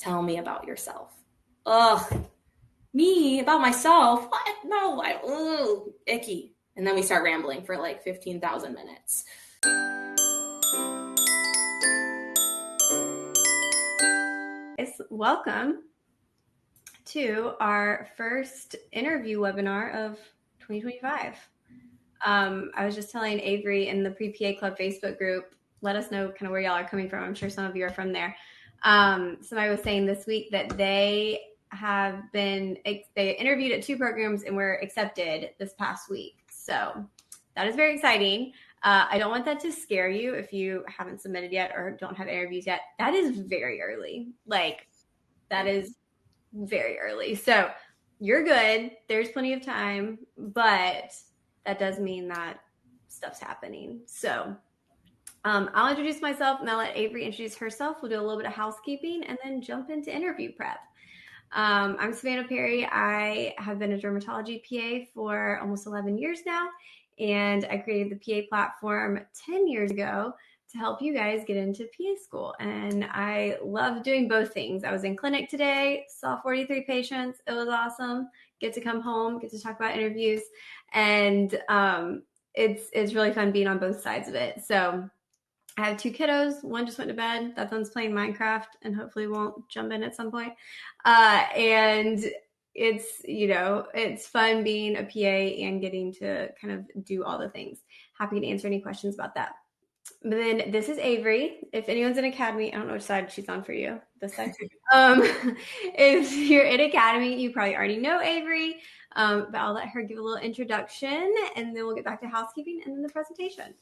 Tell me about yourself. Ugh, me about myself? What? No, icky. And then we start rambling for like 15,000 minutes. Welcome to our first interview webinar of 2025. I was just telling Avery in the Pre-PA Club Facebook group, let us know kind of where y'all are coming from. I'm sure some of you are from there. Somebody was saying this week that they interviewed at 2 programs and were accepted this past week. So that is very exciting. I don't want that to scare you if you haven't submitted yet or don't have interviews yet. That is very early. That is very early. So you're good. There's plenty of time, but that does mean that stuff's happening. So I'll introduce myself and I'll let Avery introduce herself. We'll do a little bit of housekeeping and then jump into interview prep. I'm Savannah Perry. I have been a dermatology PA for almost 11 years now, and I created the PA platform 10 years ago to help you guys get into PA school. And I love doing both things. I was in clinic today, saw 43 patients. It was awesome. Get to come home, get to talk about interviews. And it's really fun being on both sides of it. So I have 2 kiddos. One just went to bed. That one's playing Minecraft and hopefully won't jump in at some point. And it's fun being a PA and getting to kind of do all the things. Happy to answer any questions about that. But then this is Avery. If anyone's in Academy, I don't know which side she's on for you. This side. If you're in Academy, you probably already know Avery. But I'll let her give a little introduction and then we'll get back to housekeeping and then the presentation.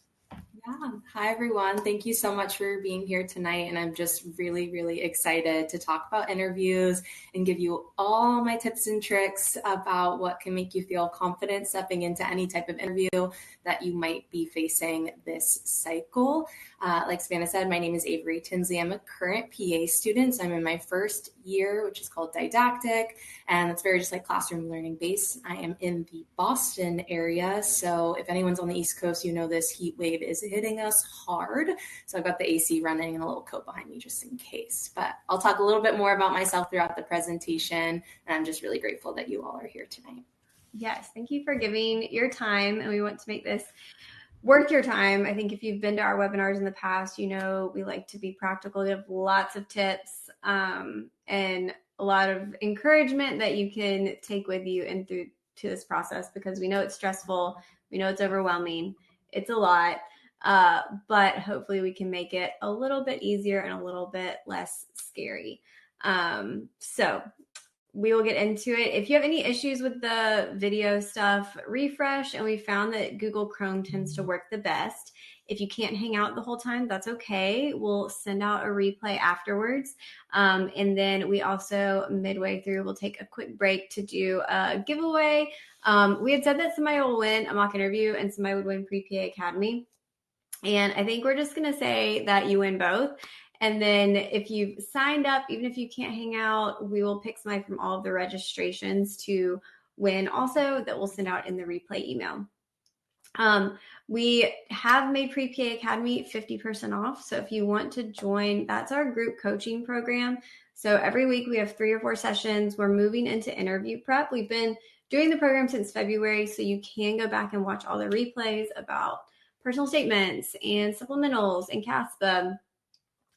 Yeah. Hi, everyone. Thank you so much for being here tonight. And I'm just really, really excited to talk about interviews and give you all my tips and tricks about what can make you feel confident stepping into any type of interview that you might be facing this cycle. Like Savannah said, my name is Avery Tinsley. I'm a current PA student. So I'm in my first year, which is called didactic. And it's very just like classroom learning based. I am in the Boston area. So if anyone's on the East Coast, you know this heat wave is hitting us hard. So I've got the AC running and a little coat behind me just in case. But I'll talk a little bit more about myself throughout the presentation. And I'm just really grateful that you all are here tonight. Yes, thank you for giving your time. And we want to make this worth your time. I think if you've been to our webinars in the past, you know we like to be practical, give lots of tips and a lot of encouragement that you can take with you and through to this process, because we know it's stressful. We know it's overwhelming. It's a lot. But hopefully we can make it a little bit easier and a little bit less scary. So we will get into it. If you have any issues with the video stuff, refresh. And we found that Google Chrome tends to work the best. If you can't hang out the whole time, that's okay. We'll send out a replay afterwards. And then we also, midway through, we'll take a quick break to do a giveaway. We had said that somebody will win a mock interview and somebody would win Pre-PA Academy. And I think we're just going to say that you win both. And then if you've signed up, even if you can't hang out, we will pick somebody from all of the registrations to win also that we'll send out in the replay email. We have made Pre-PA Academy 50% off. So if you want to join, that's our group coaching program. So every week we have 3 or 4 sessions. We're moving into interview prep. We've been doing the program since February, so you can go back and watch all the replays about personal statements and supplementals and CASPA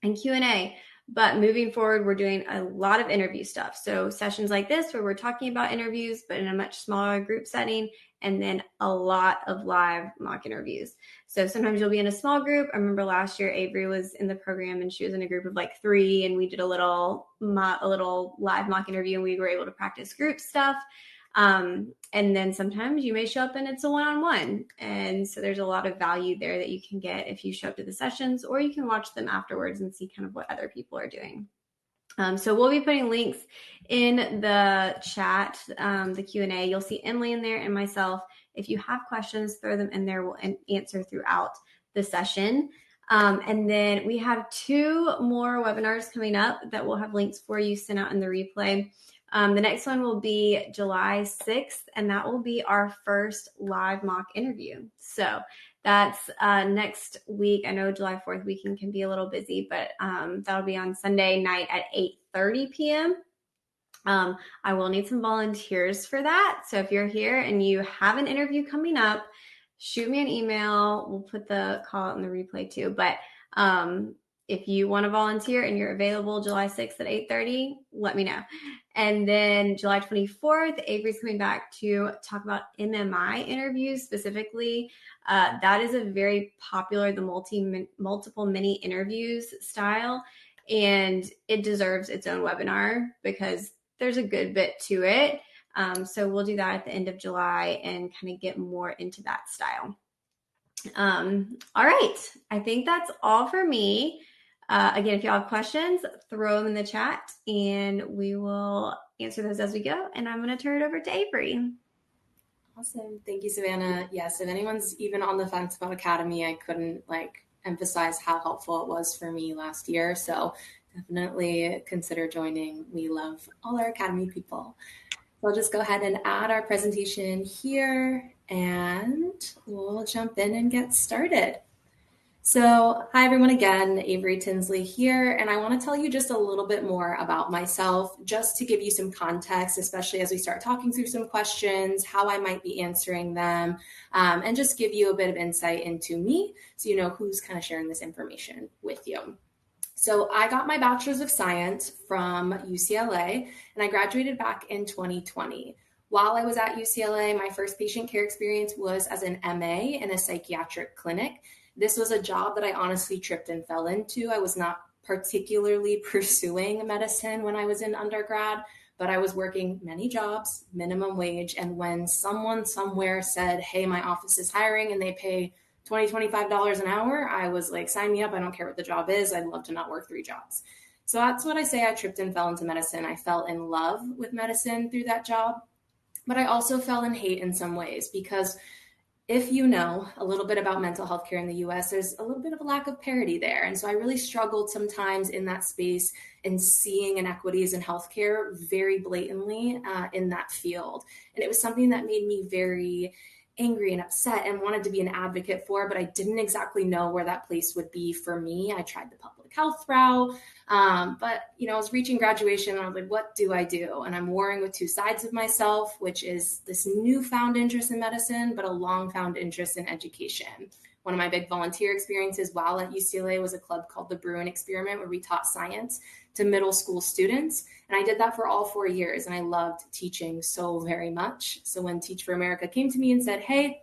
and Q&A. But moving forward, we're doing a lot of interview stuff. So sessions like this where we're talking about interviews, but in a much smaller group setting, and then a lot of live mock interviews. So sometimes you'll be in a small group. I remember last year, Avery was in the program and she was in a group of like 3, and we did a little live mock interview and we were able to practice group stuff. And then sometimes you may show up and it's a one-on-one. And so there's a lot of value there that you can get if you show up to the sessions, or you can watch them afterwards and see kind of what other people are doing. So we'll be putting links in the chat, the Q&A. You'll see Emily in there and myself. If you have questions, throw them in there. We'll answer throughout the session. And then we have 2 more webinars coming up that we'll have links for you sent out in the replay. The next one will be July 6th, and that will be our first live mock interview. So That's next week. I know July 4th weekend can be a little busy, but that'll be on Sunday night at 8:30 p.m. I will need some volunteers for that. So if you're here and you have an interview coming up, shoot me an email. We'll put the call out in the replay too. But if you want to volunteer and you're available July 6th at 8:30, let me know. And then July 24th, Avery's coming back to talk about MMI interviews specifically. That is a very popular, the multiple mini interviews style, and it deserves its own webinar because there's a good bit to it. So we'll do that at the end of July and kind of get more into that style. All right. I think that's all for me. Again, if y'all have questions, throw them in the chat and we will answer those as we go. And I'm going to turn it over to Avery. Awesome. Thank you, Savannah. Yes, if anyone's even on the fence about Academy, I couldn't emphasize how helpful it was for me last year. So definitely consider joining. We love all our Academy people. So I'll just go ahead and add our presentation here and we'll jump in and get started. So hi everyone again, Avery Tinsley here, and I want to tell you just a little bit more about myself, just to give you some context, especially as we start talking through some questions, how I might be answering them, and just give you a bit of insight into me so you know who's kind of sharing this information with you. So I got my Bachelor's of Science from UCLA, and I graduated back in 2020. While I was at UCLA, my first patient care experience was as an MA in a psychiatric clinic. This was a job that I honestly tripped and fell into. I was not particularly pursuing medicine when I was in undergrad, but I was working many jobs, minimum wage. And when someone somewhere said, hey, my office is hiring and they pay $20, $25 an hour, I was like, sign me up. I don't care what the job is. I'd love to not work 3 jobs. So that's what I say. I tripped and fell into medicine. I fell in love with medicine through that job, but I also fell in hate in some ways because if you know a little bit about mental health care in the US, there's a little bit of a lack of parity there. And so I really struggled sometimes in that space and seeing inequities in healthcare very blatantly in that field. And it was something that made me very angry and upset and wanted to be an advocate for, but I didn't exactly know where that place would be for me. I tried the public health route, but I was reaching graduation and I was like, what do I do? And I'm warring with 2 sides of myself, which is this newfound interest in medicine, but a long found interest in education. One of my big volunteer experiences while at UCLA was a club called the Bruin Experiment, where we taught science to middle school students. And I did that for all 4 years. And I loved teaching so very much. So when Teach for America came to me and said, hey,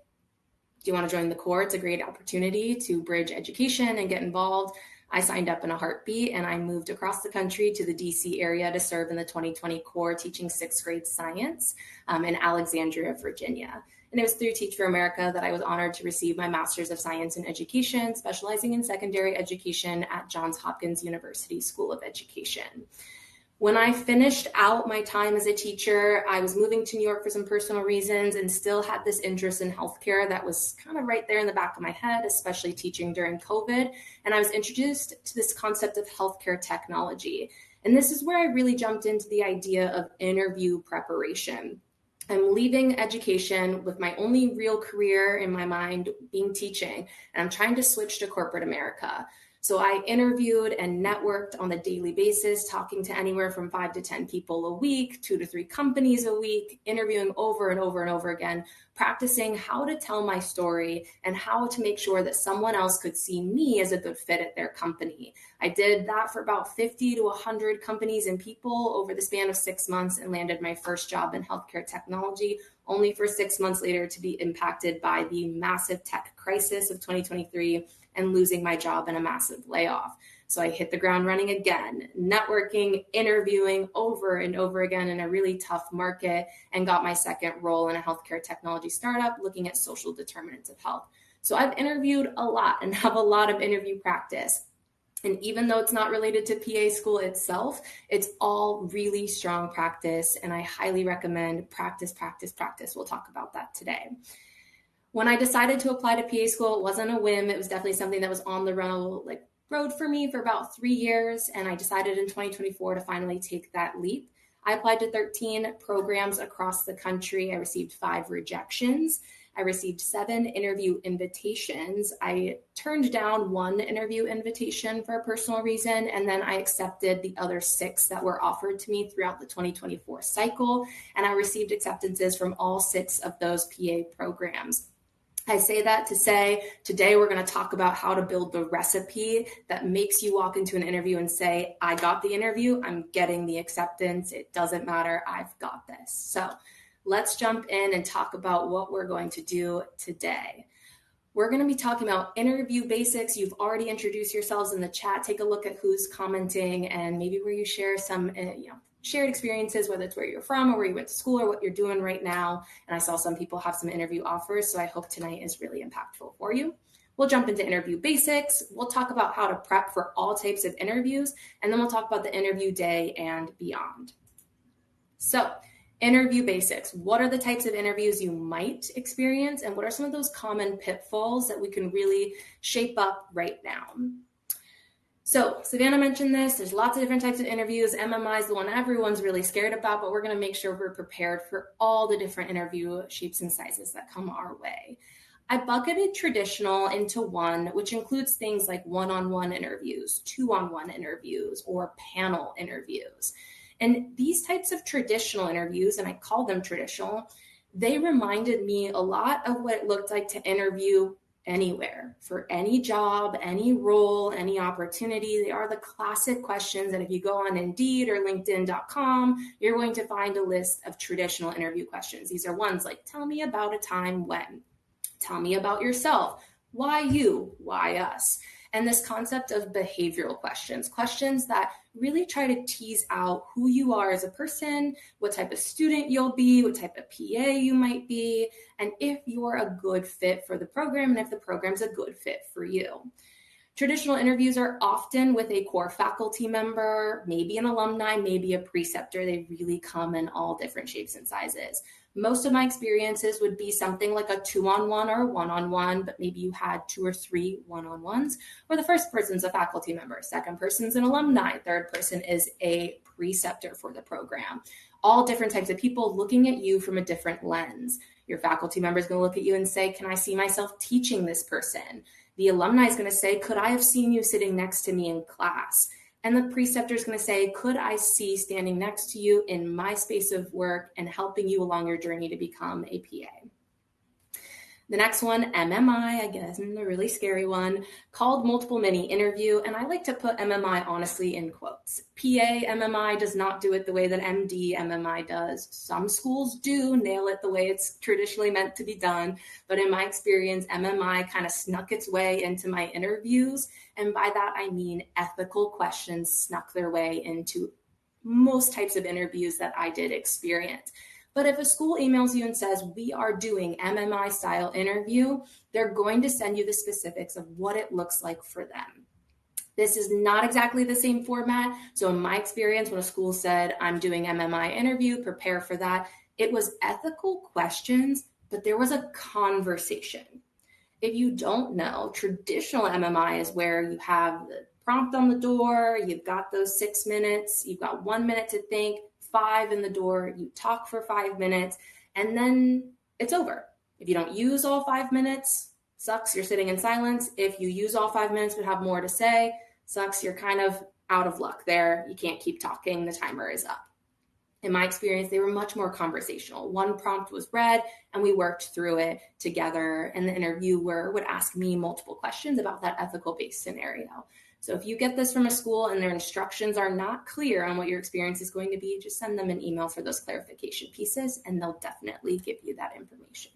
do you want to join the Corps? It's a great opportunity to bridge education and get involved. I signed up in a heartbeat and I moved across the country to the DC area to serve in the 2020 Corps teaching 6th grade science in Alexandria, Virginia. And it was through Teach for America that I was honored to receive my Master's of Science in Education, specializing in secondary education at Johns Hopkins University School of Education. When I finished out my time as a teacher, I was moving to New York for some personal reasons and still had this interest in healthcare that was kind of right there in the back of my head, especially teaching during COVID. And I was introduced to this concept of healthcare technology. And this is where I really jumped into the idea of interview preparation. I'm leaving education with my only real career in my mind being teaching, and I'm trying to switch to corporate America. So I interviewed and networked on a daily basis, talking to anywhere from 5 to 10 people a week, 2 to 3 companies a week, interviewing over and over and over again, practicing how to tell my story and how to make sure that someone else could see me as a good fit at their company. I did that for about 50 to 100 companies and people over the span of 6 months and landed my first job in healthcare technology, only for 6 months later to be impacted by the massive tech crisis of 2023 and losing my job in a massive layoff. So I hit the ground running again, networking, interviewing over and over again in a really tough market, and got my second role in a healthcare technology startup looking at social determinants of health. So I've interviewed a lot and have a lot of interview practice. And even though it's not related to PA school itself, it's all really strong practice. And I highly recommend practice, practice, practice. We'll talk about that today. When I decided to apply to PA school, it wasn't a whim. It was definitely something that was on the road for me for about 3 years. And I decided in 2024 to finally take that leap. I applied to 13 programs across the country. I received 5 rejections. I received 7 interview invitations. I turned down 1 interview invitation for a personal reason, and then I accepted the other 6 that were offered to me throughout the 2024 cycle, and I received acceptances from all 6 of those PA programs. I say that to say, today we're going to talk about how to build the recipe that makes you walk into an interview and say, I got the interview, I'm getting the acceptance, it doesn't matter, I've got this. So let's jump in and talk about what we're going to do today. We're going to be talking about interview basics. You've already introduced yourselves in the chat. Take a look at who's commenting and maybe where you share some, shared experiences, whether it's where you're from or where you went to school or what you're doing right now. And I saw some people have some interview offers, so I hope tonight is really impactful for you. We'll jump into interview basics. We'll talk about how to prep for all types of interviews, and then we'll talk about the interview day and beyond. So, interview basics. What are the types of interviews you might experience, and what are some of those common pitfalls that we can really shape up right now? So Savannah mentioned this, there's lots of different types of interviews. MMI is the one everyone's really scared about, but we're going to make sure we're prepared for all the different interview shapes and sizes that come our way. I bucketed traditional into one, which includes things like one-on-one interviews, two-on-one interviews, or panel interviews. And these types of traditional interviews, and I call them traditional, they reminded me a lot of what it looked like to interview anywhere, for any job, any role, any opportunity. They are the classic questions that if you go on Indeed or LinkedIn.com, you're going to find a list of traditional interview questions. These are ones like, tell me about a time when, tell me about yourself, why you, why us? And this concept of behavioral questions, questions that really try to tease out who you are as a person, what type of student you'll be, what type of PA you might be, and if you're a good fit for the program and if the program's a good fit for you. Traditional interviews are often with a core faculty member, maybe an alumni, maybe a preceptor. They really come in all different shapes and sizes. Most of my experiences would be something like a 2-on-1 or a 1-on-1, but maybe you had 2 or 3 1-on-1s, where the first person's a faculty member, second person's an alumni, third person is a preceptor for the program. All different types of people looking at you from a different lens. Your faculty member is going to look at you and say, can I see myself teaching this person? The alumni is going to say, could I have seen you sitting next to me in class? And the preceptor is going to say, could I see standing next to you in my space of work and helping you along your journey to become a PA? The next one, MMI, I guess, the really scary one, called multiple mini interview. And I like to put MMI honestly in quotes. PA MMI does not do it the way that MD MMI does. Some schools do nail it the way it's traditionally meant to be done. But in my experience, MMI kind of snuck its way into my interviews. And by that, I mean ethical questions snuck their way into most types of interviews that I did experience. But if a school emails you and says, we are doing MMI style interview, they're going to send you the specifics of what it looks like for them. This is not exactly the same format. So in my experience, when a school said, I'm doing MMI interview, prepare for that, it was ethical questions, but there was a conversation. If you don't know, traditional MMI is where you have the prompt on the door, you've got those 6 minutes, you've got 1 minute to think, 5 in the door, you talk for 5 minutes, and then it's over. If you don't use all 5 minutes, sucks, you're sitting in silence. If you use all 5 minutes but have more to say, sucks, you're kind of out of luck there. You can't keep talking, the timer is up. In my experience, they were much more conversational. One prompt was read and we worked through it together, and the interviewer would ask me multiple questions about that ethical-based scenario. So if you get this from a school and their instructions are not clear on what your experience is going to be, just send them an email for those clarification pieces and they'll definitely give you that information.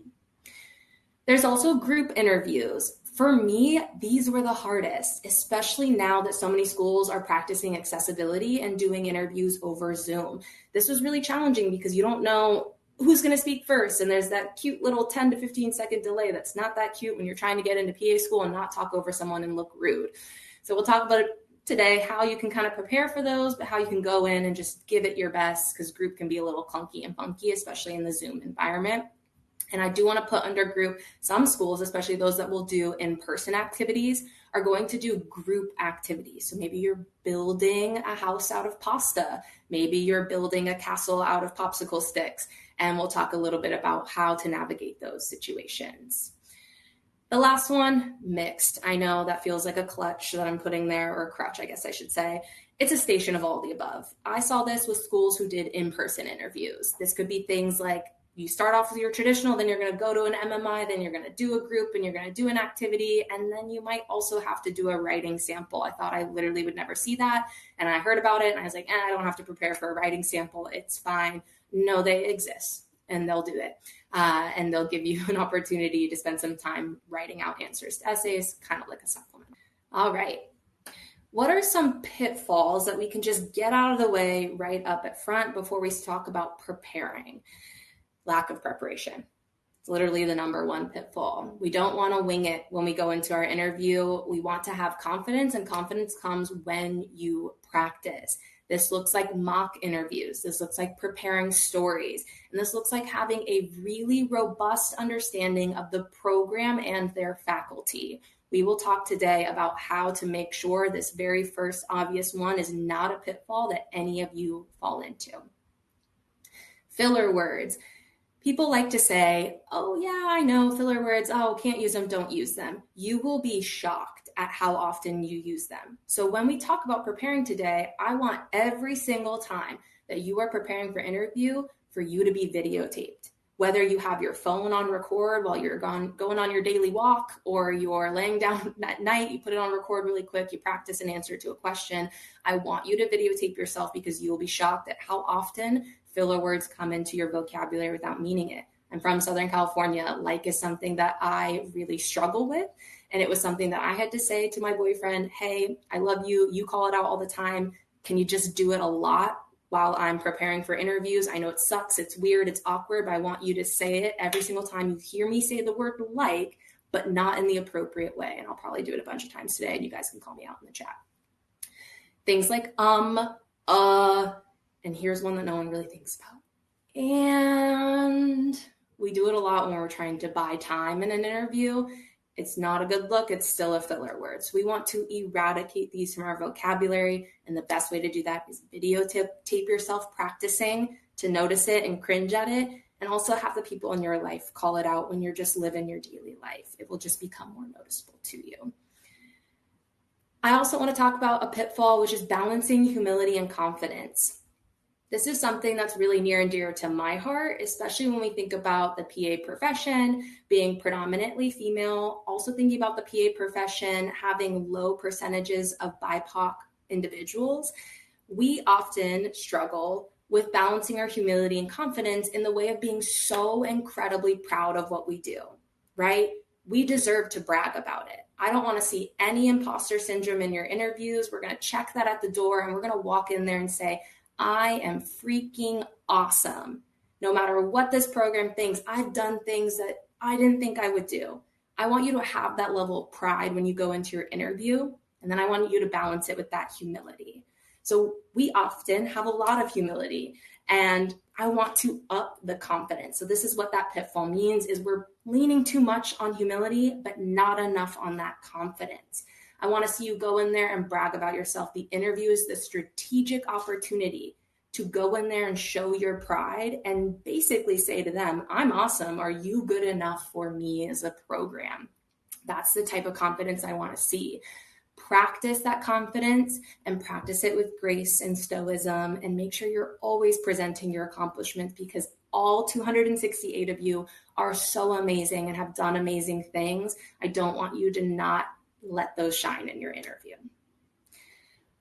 There's also group interviews. For me, these were the hardest, especially now that so many schools are practicing accessibility and doing interviews over Zoom. This was really challenging because you don't know who's going to speak first. And there's that cute little 10 to 15 second delay that's not that cute when you're trying to get into PA school and not talk over someone and look rude. So we'll talk about it today, how you can kind of prepare for those, but how you can go in and just give it your best, because group can be a little clunky and funky, especially in the Zoom environment. And I do want to put under group, some schools, especially those that will do in-person activities, are going to do group activities. So maybe you're building a house out of pasta. Maybe you're building a castle out of popsicle sticks. And we'll talk a little bit about how to navigate those situations. The last one, mixed. I know that feels like a clutch that I'm putting there, or a crutch, I guess I should say. It's a station of all the above. I saw this with schools who did in-person interviews. This could be things like you start off with your traditional, then you're going to go to an MMI, then you're going to do a group, and you're going to do an activity, and then you might also have to do a writing sample. I thought I literally would never see that, and I heard about it, and I was like, I don't have to prepare for a writing sample. It's fine. No, they exist, and they'll do it. And they'll give you an opportunity to spend some time writing out answers to essays, kind of like a supplement. All right. What are some pitfalls that we can just get out of the way right up at front before we talk about preparing? Lack of preparation. It's literally the number one pitfall. We don't want to wing it when we go into our interview. We want to have confidence, and confidence comes when you practice. This looks like mock interviews. This looks like preparing stories. And this looks like having a really robust understanding of the program and their faculty. We will talk today about how to make sure this very first obvious one is not a pitfall that any of you fall into. Filler words. People like to say, oh yeah, I know filler words. Oh, can't use them, don't use them. You will be shocked at how often you use them. So when we talk about preparing today, I want every single time that you are preparing for interview for you to be videotaped. Whether you have your phone on record while you're going on your daily walk, or you're laying down at night, you put it on record really quick, you practice an answer to a question. I want you to videotape yourself because you will be shocked at how often filler words come into your vocabulary without meaning it. I'm from Southern California. Like is something that I really struggle with. And it was something that I had to say to my boyfriend, hey, I love you. You call it out all the time. Can you just do it a lot while I'm preparing for interviews? I know it sucks. It's weird. It's awkward, but I want you to say it every single time you hear me say the word like, but not in the appropriate way. And I'll probably do it a bunch of times today, and you guys can call me out in the chat. Things like and here's one that no one really thinks about. And we do it a lot when we're trying to buy time in an interview. It's not a good look. It's still a filler word. So we want to eradicate these from our vocabulary. And the best way to do that is videotape yourself practicing to notice it and cringe at it. And also have the people in your life call it out when you're just living your daily life. It will just become more noticeable to you. I also want to talk about a pitfall, which is balancing humility and confidence. This is something that's really near and dear to my heart, especially when we think about the PA profession being predominantly female, also thinking about the PA profession having low percentages of BIPOC individuals. We often struggle with balancing our humility and confidence in the way of being so incredibly proud of what we do, right? We deserve to brag about it. I don't want to see any imposter syndrome in your interviews. We're going to check that at the door, and we're going to walk in there and say, I am freaking awesome. No matter what this program thinks, I've done things that I didn't think I would do. I want you to have that level of pride when you go into your interview, and then I want you to balance it with that humility. So we often have a lot of humility, and I want to up the confidence. So this is what that pitfall means, is we're leaning too much on humility, but not enough on that confidence. I want to see you go in there and brag about yourself. The interview is the strategic opportunity to go in there and show your pride and basically say to them, I'm awesome. Are you good enough for me as a program? That's the type of confidence I want to see. Practice that confidence and practice it with grace and stoicism, and make sure you're always presenting your accomplishments, because all 268 of you are so amazing and have done amazing things. I don't want you to not let those shine in your interview.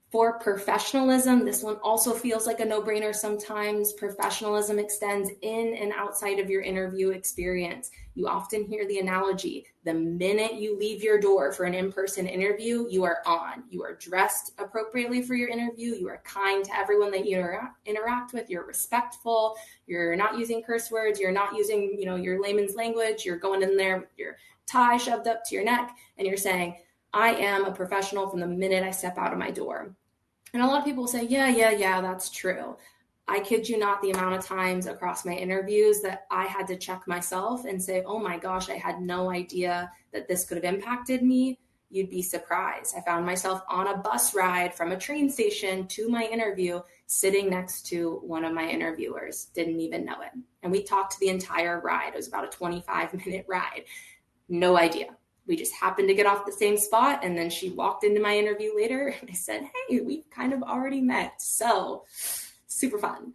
For professionalism, this one also feels like a no-brainer sometimes. Professionalism extends in and outside of your interview experience. You often hear the analogy, the minute you leave your door for an in-person interview, you are on. You are dressed appropriately for your interview. You are kind to everyone that you interact with. You're respectful. You're not using curse words. You're not using, your layman's language. You're going in there with your tie shoved up to your neck, and you're saying, I am a professional from the minute I step out of my door. And a lot of people will say, yeah, that's true. I kid you not, the amount of times across my interviews that I had to check myself and say, oh my gosh, I had no idea that this could have impacted me. You'd be surprised. I found myself on a bus ride from a train station to my interview, sitting next to one of my interviewers. Didn't even know it. And we talked the entire ride. It was about a 25-minute ride. No idea. We just happened to get off the same spot. And then she walked into my interview later and I said, hey, we've kind of already met. So super fun.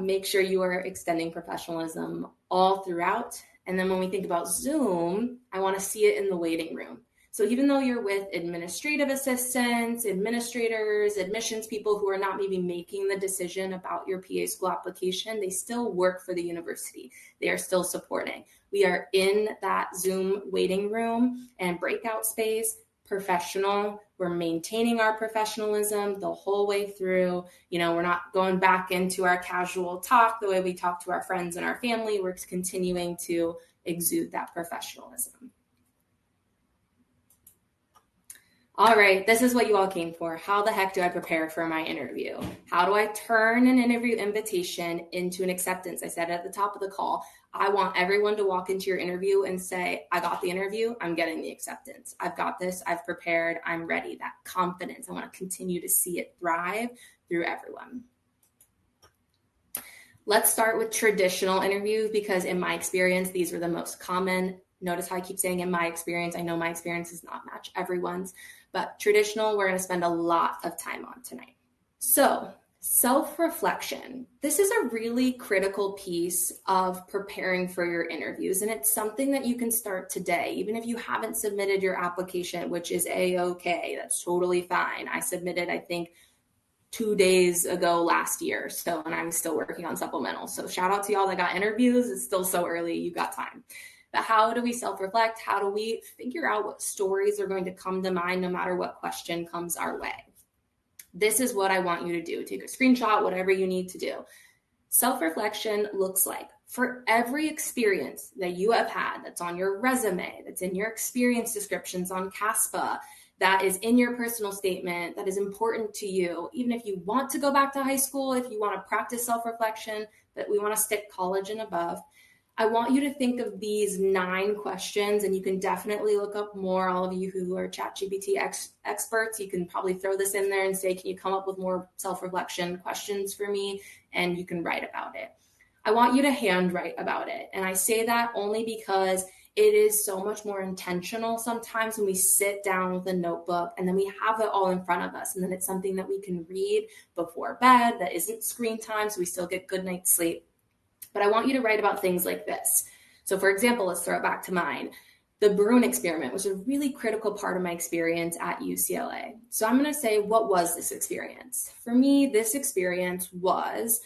Make sure you are extending professionalism all throughout. And then when we think about Zoom, I want to see it in the waiting room. So even though you're with administrative assistants, administrators, admissions people who are not maybe making the decision about your PA school application, they still work for the university. They are still supporting. We are in that Zoom waiting room and breakout space, professional. We're maintaining our professionalism the whole way through. We're not going back into our casual talk the way we talk to our friends and our family. We're continuing to exude that professionalism. All right, this is what you all came for. How the heck do I prepare for my interview? How do I turn an interview invitation into an acceptance? I said at the top of the call, I want everyone to walk into your interview and say, I got the interview, I'm getting the acceptance. I've got this, I've prepared, I'm ready. That confidence, I want to continue to see it thrive through everyone. Let's start with traditional interviews because in my experience, these are the most common. Notice how I keep saying in my experience. I know my experience does not match everyone's, but traditional, we're going to spend a lot of time on tonight. So self-reflection. This is a really critical piece of preparing for your interviews, and it's something that you can start today, even if you haven't submitted your application, which is A-okay. That's totally fine. I submitted, I think, 2 days ago last year. And I'm still working on supplemental. So shout out to y'all that got interviews. It's still so early. You got time. But how do we self-reflect? How do we figure out what stories are going to come to mind no matter what question comes our way? This is what I want you to do. Take a screenshot, whatever you need to do. Self-reflection looks like for every experience that you have had that's on your resume, that's in your experience descriptions on CASPA, that is in your personal statement, that is important to you, even if you want to go back to high school, if you want to practice self-reflection, but we want to stick college and above. I want you to think of these 9 questions, and you can definitely look up more. All of you who are ChatGPT experts, you can probably throw this in there and say, can you come up with more self-reflection questions for me? And you can write about it. I want you to handwrite about it. And I say that only because it is so much more intentional sometimes when we sit down with a notebook and then we have it all in front of us. And then it's something that we can read before bed that isn't screen time, so we still get good night's sleep. But I want you to write about things like this. So for example, let's throw it back to mine. The Bruin experiment was a really critical part of my experience at UCLA. So I'm going to say, what was this experience? For me, this experience was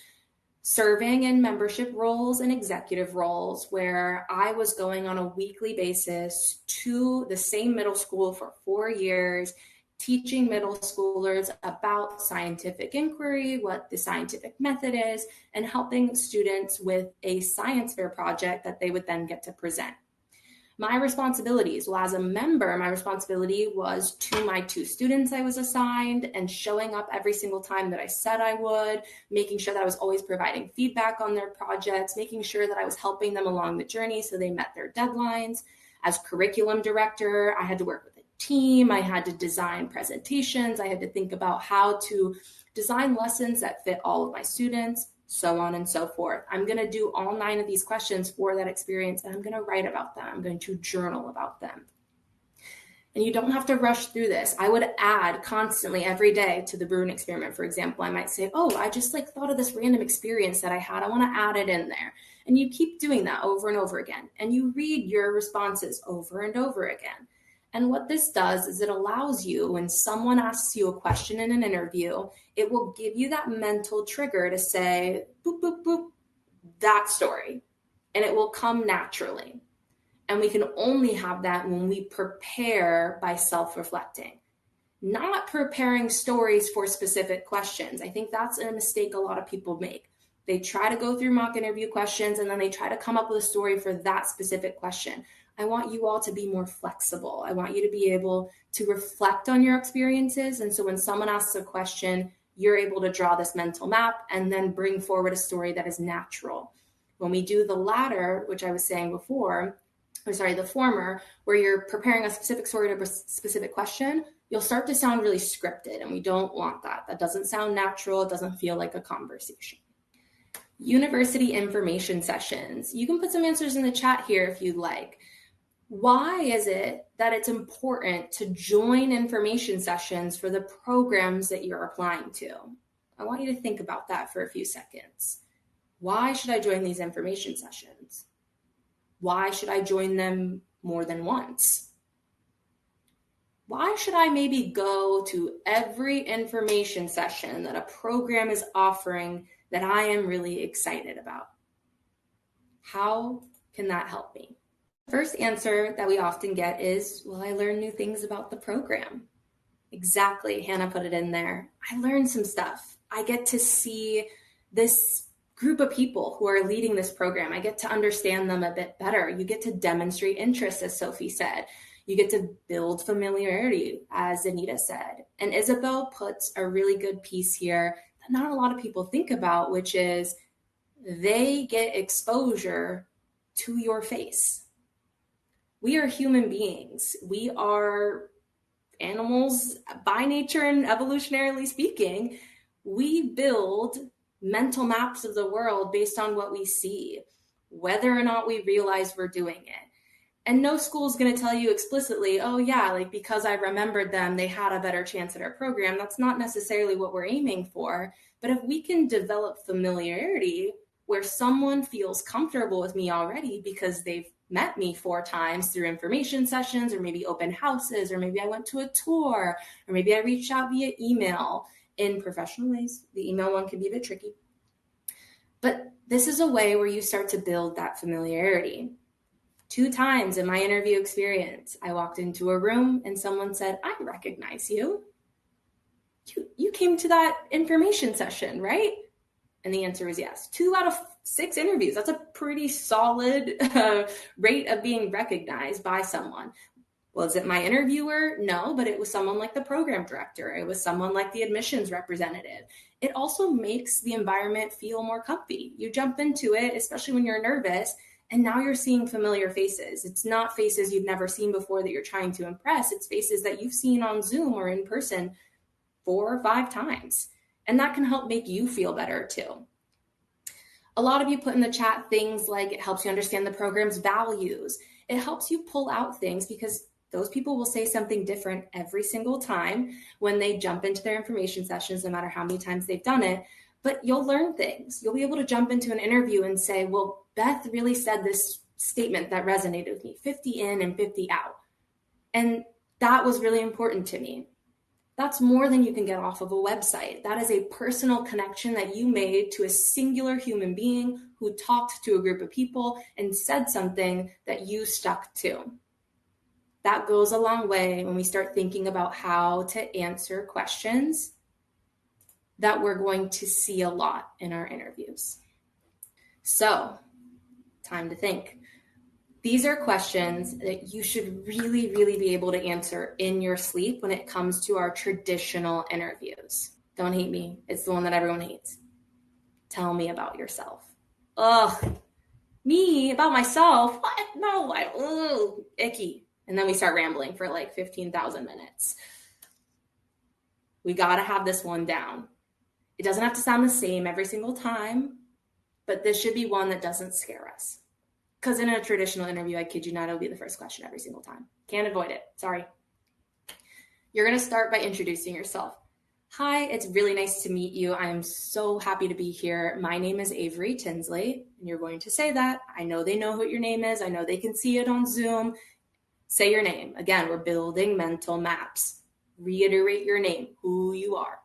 serving in membership roles and executive roles where I was going on a weekly basis to the same middle school for 4 years, teaching middle schoolers about scientific inquiry, what the scientific method is, and helping students with a science fair project that they would then get to present. My responsibilities, well, as a member, my responsibility was to my 2 students I was assigned and showing up every single time that I said I would, making sure that I was always providing feedback on their projects, making sure that I was helping them along the journey so they met their deadlines. As curriculum director, I had to work with a team. I had to design presentations. I had to think about how to design lessons that fit all of my students, so on and so forth. I'm going to do all 9 of these questions for that experience, and I'm going to write about them. I'm going to journal about them. And you don't have to rush through this. I would add constantly every day to the Bruin experiment. For example, I might say, oh, I just thought of this random experience that I had. I want to add it in there. And you keep doing that over and over again. And you read your responses over and over again. And what this does is it allows you, when someone asks you a question in an interview, it will give you that mental trigger to say, boop, boop, boop, that story. And it will come naturally. And we can only have that when we prepare by self-reflecting, not preparing stories for specific questions. I think that's a mistake a lot of people make. They try to go through mock interview questions and then they try to come up with a story for that specific question. I want you all to be more flexible. I want you to be able to reflect on your experiences. And so when someone asks a question, you're able to draw this mental map and then bring forward a story that is natural. When we do the latter, which I was saying before, the former, where you're preparing a specific sort of a specific question, you'll start to sound really scripted, and we don't want that. That doesn't sound natural. It doesn't feel like a conversation. University information sessions. You can put some answers in the chat here if you'd like. Why is it that it's important to join information sessions for the programs that you're applying to? I want you to think about that for a few seconds. Why should I join these information sessions? Why should I join them more than once? Why should I maybe go to every information session that a program is offering that I am really excited about? How can that help me? The first answer that we often get is, well, I learn new things about the program. Exactly, Hannah put it in there. I learned some stuff. I get to see this group of people who are leading this program. I get to understand them a bit better. You get to demonstrate interest, as Sophie said. You get to build familiarity, as Anita said. And Isabel puts a really good piece here that not a lot of people think about, which is they get exposure to your face. We are human beings. We are animals by nature, and evolutionarily speaking. We build mental maps of the world based on what we see, whether or not we realize we're doing it. And no school is going to tell you explicitly, oh yeah, like because I remembered them, they had a better chance at our program. That's not necessarily what we're aiming for. But if we can develop familiarity where someone feels comfortable with me already because they've met me 4 times through information sessions, or maybe open houses, or maybe I went to a tour, or maybe I reached out via email in professional ways. The email one can be a bit tricky. But this is a way where you start to build that familiarity. 2 times in my interview experience, I walked into a room and someone said, I recognize you. You came to that information session, right? And the answer was yes. 2 out of 6 interviews. That's a pretty solid rate of being recognized by someone. Was it my interviewer? No, but it was someone like the program director. It was someone like the admissions representative. It also makes the environment feel more comfy. You jump into it, especially when you're nervous, and now you're seeing familiar faces. It's not faces you've never seen before that you're trying to impress. It's faces that you've seen on Zoom or in person 4 or 5 times. And that can help make you feel better too. A lot of you put in the chat things like it helps you understand the program's values. It helps you pull out things because those people will say something different every single time when they jump into their information sessions, no matter how many times they've done it. But you'll learn things. You'll be able to jump into an interview and say, well, Beth really said this statement that resonated with me, 50 in and 50 out. And that was really important to me. That's more than you can get off of a website. That is a personal connection that you made to a singular human being who talked to a group of people and said something that you stuck to. That goes a long way when we start thinking about how to answer questions that we're going to see a lot in our interviews. So, time to think. These are questions that you should really, really be able to answer in your sleep when it comes to our traditional interviews. Don't hate me. It's the one that everyone hates. Tell me about yourself. Ugh, me about myself? What? No, icky. And then we start rambling for like 15,000 minutes. We got to have this one down. It doesn't have to sound the same every single time, but this should be one that doesn't scare us. Because in a traditional interview, I kid you not, it'll be the first question every single time. Can't avoid it. Sorry. You're going to start by introducing yourself. Hi, it's really nice to meet you. I'm so happy to be here. My name is Avery Tinsley, and you're going to say that. I know they know what your name is. I know they can see it on Zoom. Say your name. Again, we're building mental maps. Reiterate your name, who you are.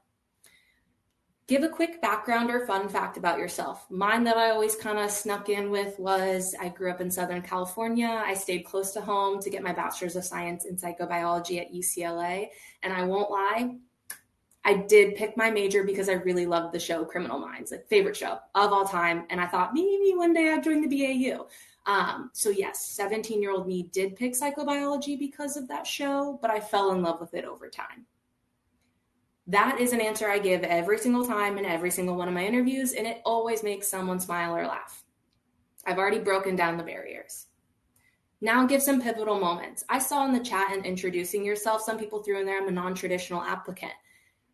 Give a quick background or fun fact about yourself. Mine that I always kind of snuck in with was I grew up in Southern California. I stayed close to home to get my bachelor's of science in psychobiology at UCLA. And I won't lie, I did pick my major because I really loved the show Criminal Minds, like favorite show of all time. And I thought maybe one day I'd join the BAU. So yes, 17-year-old me did pick psychobiology because of that show, but I fell in love with it over time. That is an answer I give every single time in every single one of my interviews, and it always makes someone smile or laugh. I've already broken down the barriers. Now give some pivotal moments. I saw in the chat and introducing yourself, some people threw in there, I'm a non-traditional applicant.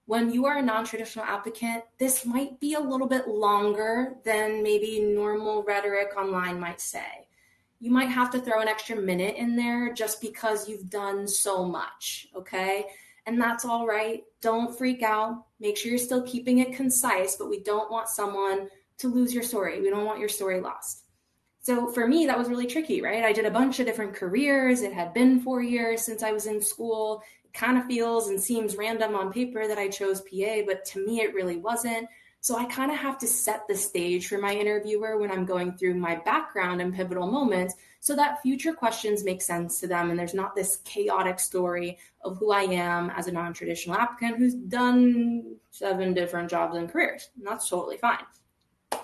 When you are a non-traditional applicant, this might be a little bit longer than maybe normal rhetoric online might say. You might have to throw an extra minute in there just because you've done so much, okay? And that's all right. Don't freak out. Make sure you're still keeping it concise, but we don't want someone to lose your story. We don't want your story lost. So for me, that was really tricky, right? I did a bunch of different careers. It had been 4 years since I was in school. It kind of feels and seems random on paper that I chose PA, but to me, it really wasn't. So I kind of have to set the stage for my interviewer when I'm going through my background and pivotal moments so that future questions make sense to them. And there's not this chaotic story of who I am as a non-traditional applicant who's done 7 different jobs and careers. And that's totally fine.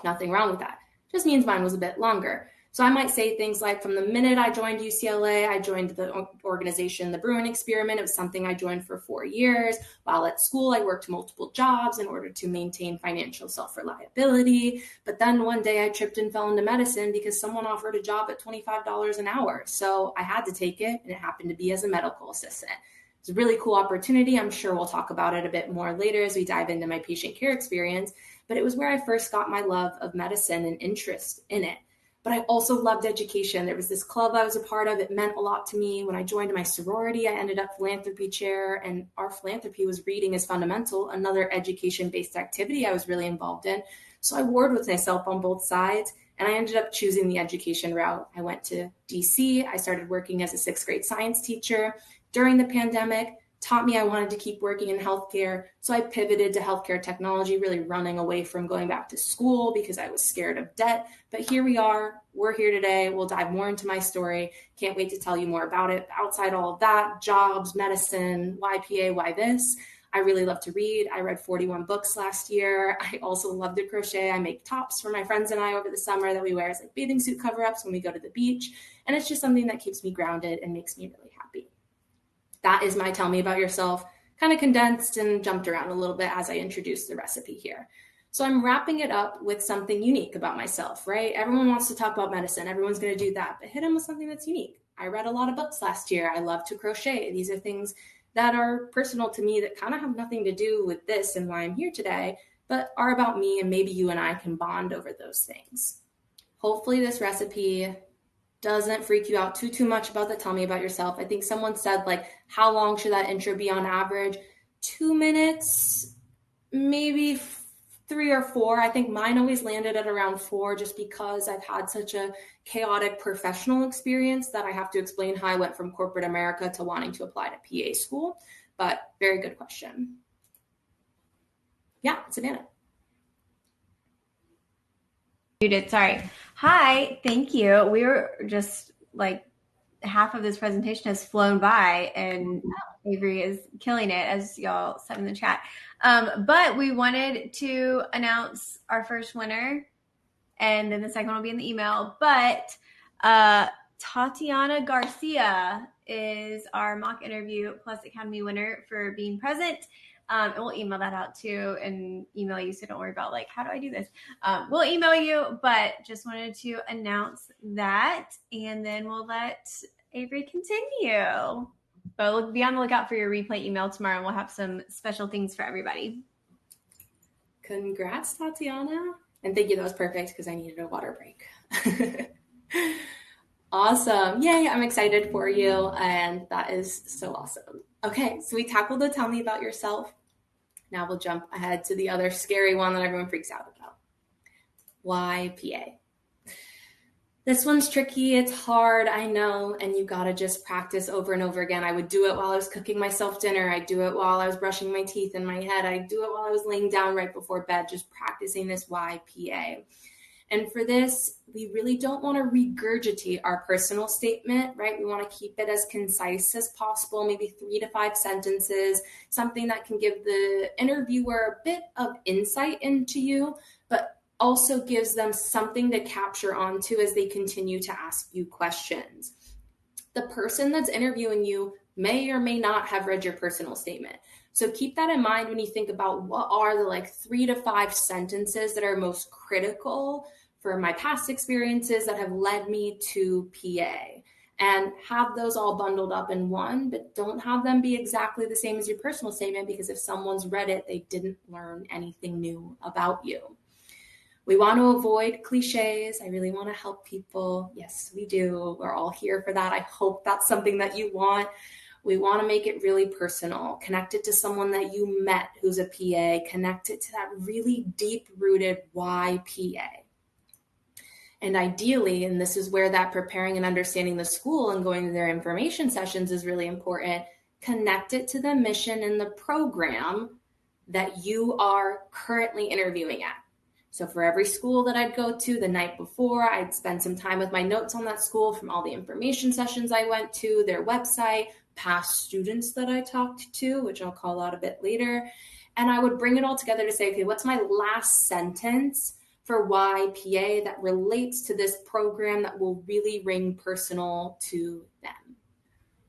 Nothing wrong with that. Just means mine was a bit longer. So I might say things like, from the minute I joined UCLA, I joined the organization, the Bruin Experiment. It was something I joined for 4 years. While at school, I worked multiple jobs in order to maintain financial self-reliability. But then one day I tripped and fell into medicine because someone offered a job at $25 an hour. So I had to take it, and it happened to be as a medical assistant. It's a really cool opportunity. I'm sure we'll talk about it a bit more later as we dive into my patient care experience. But it was where I first got my love of medicine and interest in it. But I also loved education. There was this club I was a part of. It meant a lot to me. When I joined my sorority, I ended up philanthropy chair, and our philanthropy was reading is fundamental, another education-based activity I was really involved in. So I warred with myself on both sides, and I ended up choosing the education route. I went to DC. I started working as a 6th grade science teacher during the pandemic. Taught me I wanted to keep working in healthcare. So I pivoted to healthcare technology, really running away from going back to school because I was scared of debt. But here we are. We're here today. We'll dive more into my story. Can't wait to tell you more about it. Outside all of that, jobs, medicine, why PA, why this? I really love to read. I read 41 books last year. I also love to crochet. I make tops for my friends and I over the summer that we wear as like bathing suit cover-ups when we go to the beach. And it's just something that keeps me grounded and makes me really happy. That is my tell me about yourself, kind of condensed and jumped around a little bit as I introduced the recipe here. So I'm wrapping it up with something unique about myself, right? Everyone wants to talk about medicine. Everyone's going to do that, but hit them with something that's unique. I read a lot of books last year. I love to crochet. These are things that are personal to me that kind of have nothing to do with this and why I'm here today, but are about me, and maybe you and I can bond over those things. Hopefully this recipe doesn't freak you out too much about the tell me about yourself. I think someone said, like, how long should that intro be on average? 2 minutes, maybe 3 or 4. I think mine always landed at around 4 just because I've had such a chaotic professional experience that I have to explain how I went from corporate America to wanting to apply to PA school. But very good question. Yeah, Savannah. You did. Sorry. Hi. Thank you. We were just like half of this presentation has flown by, and Avery is killing it, as y'all said in the chat. But we wanted to announce our first winner, and then the second one will be in the email. But Tatiana Garcia is our mock interview plus Academy winner for being present. And we'll email that out too, and email you, so don't worry about like, how do I do this? We'll email you, but just wanted to announce that, and then we'll let Avery continue. But be on the lookout for your replay email tomorrow, and we'll have some special things for everybody. Congrats, Tatiana. And thank you, that was perfect because I needed a water break. Awesome. Yay, I'm excited for you. And that is so awesome. Okay, so we tackled the tell me about yourself. Now we'll jump ahead to the other scary one that everyone freaks out about. Why PA? This one's tricky. It's hard, I know, and you gotta just practice over and over again. I would do it while I was cooking myself dinner. I'd do it while I was brushing my teeth in my head. I'd do it while I was laying down right before bed, just practicing this why PA. And for this, we really don't want to regurgitate our personal statement, right? We want to keep it as concise as possible, maybe 3 to 5 sentences, something that can give the interviewer a bit of insight into you, but also gives them something to capture onto as they continue to ask you questions. The person that's interviewing you may or may not have read your personal statement. So keep that in mind when you think about what are the 3 to 5 sentences that are most critical for my past experiences that have led me to PA. and have those all bundled up in one, but don't have them be exactly the same as your personal statement, because if someone's read it, they didn't learn anything new about you. We want to avoid cliches. I really want to help people. Yes, we do. We're all here for that. I hope that's something that you want. We want to make it really personal. Connect it to someone that you met who's a PA. Connect it to that really deep-rooted why PA. And ideally, and this is where that preparing and understanding the school and going to their information sessions is really important, connect it to the mission and the program that you are currently interviewing at. So for every school that I'd go to the night before, I'd spend some time with my notes on that school from all the information sessions I went to, their website, past students that I talked to, which I'll call out a bit later. And I would bring it all together to say, okay, what's my last sentence for why PA that relates to this program that will really ring personal to them?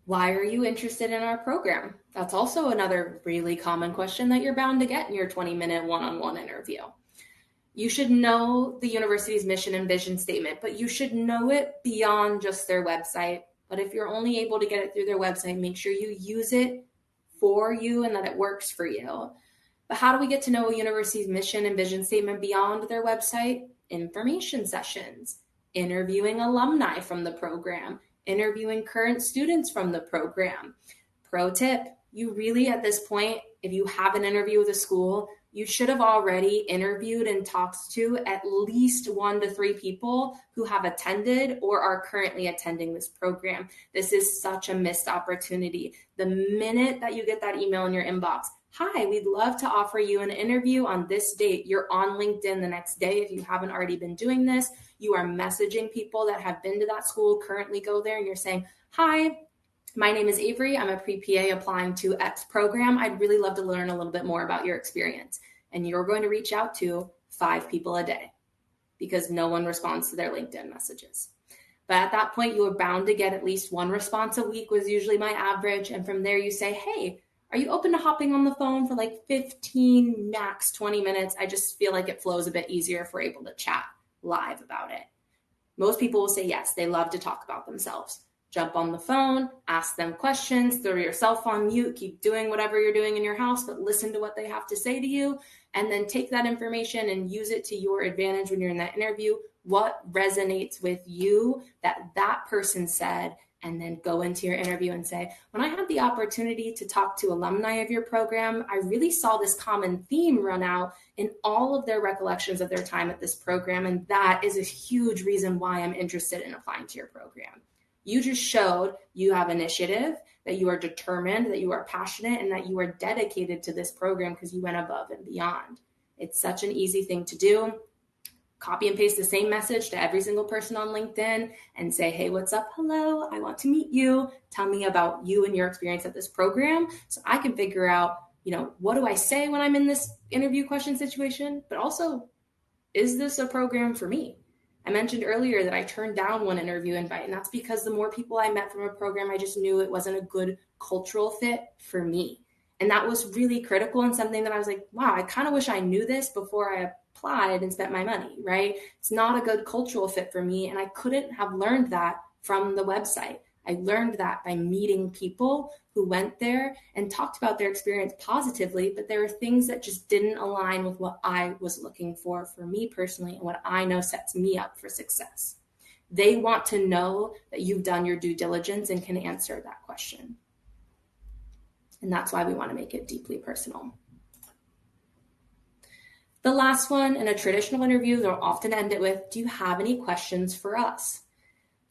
Why are you interested in our program? That's also another really common question that you're bound to get in your 20-minute one-on-one interview. You should know the university's mission and vision statement, but you should know it beyond just their website. But if you're only able to get it through their website, make sure you use it for you and that it works for you. But how do we get to know a university's mission and vision statement beyond their website? Information sessions, interviewing alumni from the program, interviewing current students from the program. Pro tip, you really at this point, if you have an interview with a school, you should have already interviewed and talked to at least 1 to 3 people who have attended or are currently attending this program. This is such a missed opportunity. The minute that you get that email in your inbox, hi, we'd love to offer you an interview on this date. You're on LinkedIn the next day if you haven't already been doing this. You are messaging people that have been to that school, currently go there, and you're saying, hi, my name is Avery. I'm a pre-PA applying to X program. I'd really love to learn a little bit more about your experience. And you're going to reach out to 5 people a day because no one responds to their LinkedIn messages. But at that point, you are bound to get at least 1 response a week was usually my average. And from there you say, hey, are you open to hopping on the phone for like 15, max 20 minutes? I just feel like it flows a bit easier if we're able to chat live about it. Most people will say yes. They love to talk about themselves. Jump on the phone, ask them questions, throw yourself on mute, keep doing whatever you're doing in your house, but listen to what they have to say to you, and then take that information and use it to your advantage when you're in that interview. What resonates with you that person said, and then go into your interview and say, when I had the opportunity to talk to alumni of your program, I really saw this common theme run out in all of their recollections of their time at this program, and that is a huge reason why I'm interested in applying to your program. You just showed you have initiative, that you are determined, that you are passionate, and that you are dedicated to this program because you went above and beyond. It's such an easy thing to do. Copy and paste the same message to every single person on LinkedIn and say, hey, what's up? Hello, I want to meet you. Tell me about you and your experience at this program so I can figure out, what do I say when I'm in this interview question situation? But also, is this a program for me? I mentioned earlier that I turned down 1 interview invite, and that's because the more people I met from a program, I just knew it wasn't a good cultural fit for me. And that was really critical and something that I was like, wow, I kind of wish I knew this before I applied and spent my money, right? It's not a good cultural fit for me, and I couldn't have learned that from the website. I learned that by meeting people who went there and talked about their experience positively, but there were things that just didn't align with what I was looking for me personally and what I know sets me up for success. They want to know that you've done your due diligence and can answer that question. And that's why we want to make it deeply personal. The last one in a traditional interview, they'll often end it with, do you have any questions for us?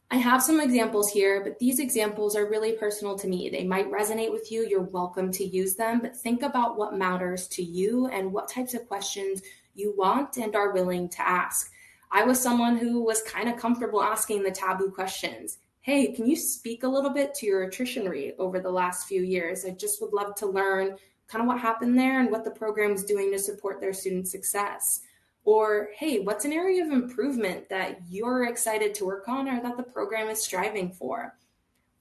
I have some examples here, but these examples are really personal to me. They might resonate with you. You're welcome to use them, but think about what matters to you and what types of questions you want and are willing to ask. I was someone who was kind of comfortable asking the taboo questions. Hey, can you speak a little bit to your attrition rate over the last few years? I just would love to learn kind of what happened there and what the program is doing to support their student success. Or, hey, what's an area of improvement that you're excited to work on or that the program is striving for?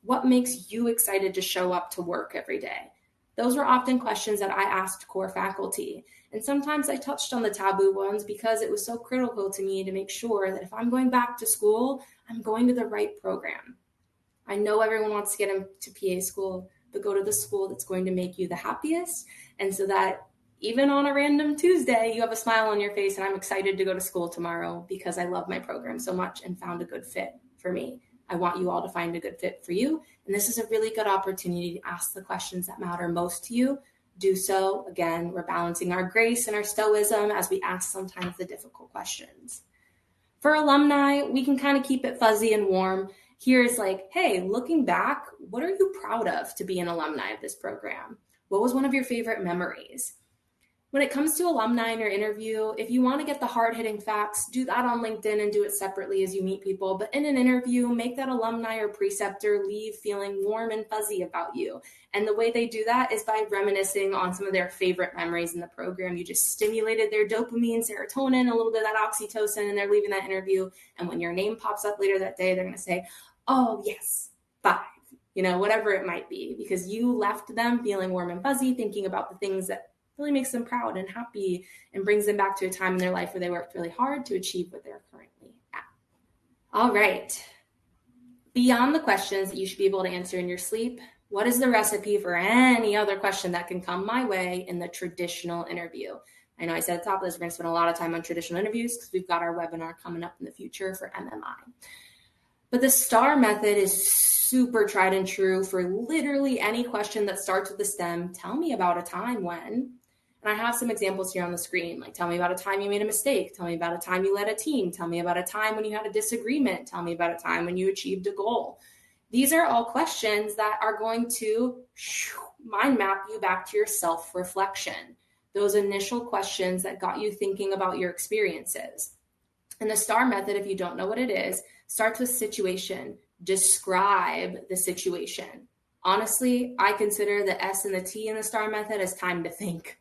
What makes you excited to show up to work every day? Those were often questions that I asked core faculty. And sometimes I touched on the taboo ones because it was so critical to me to make sure that if I'm going back to school, I'm going to the right program. I know everyone wants to get into PA school, but go to the school that's going to make you the happiest. And so that even on a random Tuesday, you have a smile on your face and I'm excited to go to school tomorrow because I love my program so much and found a good fit for me. I want you all to find a good fit for you. And this is a really good opportunity to ask the questions that matter most to you. Do so. Again, we're balancing our grace and our stoicism as we ask sometimes the difficult questions. For alumni, we can kind of keep it fuzzy and warm. Here's like, hey, looking back, what are you proud of to be an alumni of this program? What was one of your favorite memories? When it comes to alumni in your interview, if you want to get the hard-hitting facts, do that on LinkedIn and do it separately as you meet people. But in an interview, make that alumni or preceptor leave feeling warm and fuzzy about you. And the way they do that is by reminiscing on some of their favorite memories in the program. You just stimulated their dopamine, serotonin, a little bit of that oxytocin, and they're leaving that interview. And when your name pops up later that day, they're going to say, oh, yes, 5. Whatever it might be, because you left them feeling warm and fuzzy, thinking about the things that really makes them proud and happy and brings them back to a time in their life where they worked really hard to achieve what they're currently at. All right. Beyond the questions that you should be able to answer in your sleep, what is the recipe for any other question that can come my way in the traditional interview? I know I said at the top of this, we're going to spend a lot of time on traditional interviews because we've got our webinar coming up in the future for MMI. But the STAR method is super tried and true for literally any question that starts with the STEM. Tell me about a time when. And I have some examples here on the screen, like tell me about a time you made a mistake. Tell me about a time you led a team. Tell me about a time when you had a disagreement. Tell me about a time when you achieved a goal. These are all questions that are going to mind map you back to your self-reflection. Those initial questions that got you thinking about your experiences. And the STAR method, if you don't know what it is, starts with situation. Describe the situation. Honestly, I consider the S and the T in the STAR method as time to think.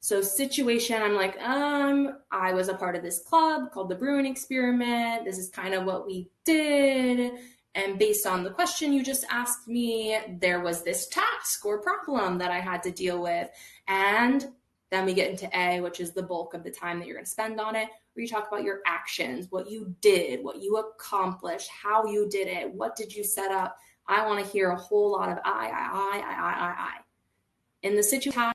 So situation, I'm like, I was a part of this club called the Brewing Experiment. This is kind of what we did. And based on the question you just asked me, there was this task or problem that I had to deal with. And then we get into A, which is the bulk of the time that you're going to spend on it, where you talk about your actions, what you did, what you accomplished, how you did it, what did you set up. I want to hear a whole lot of I. In the situation,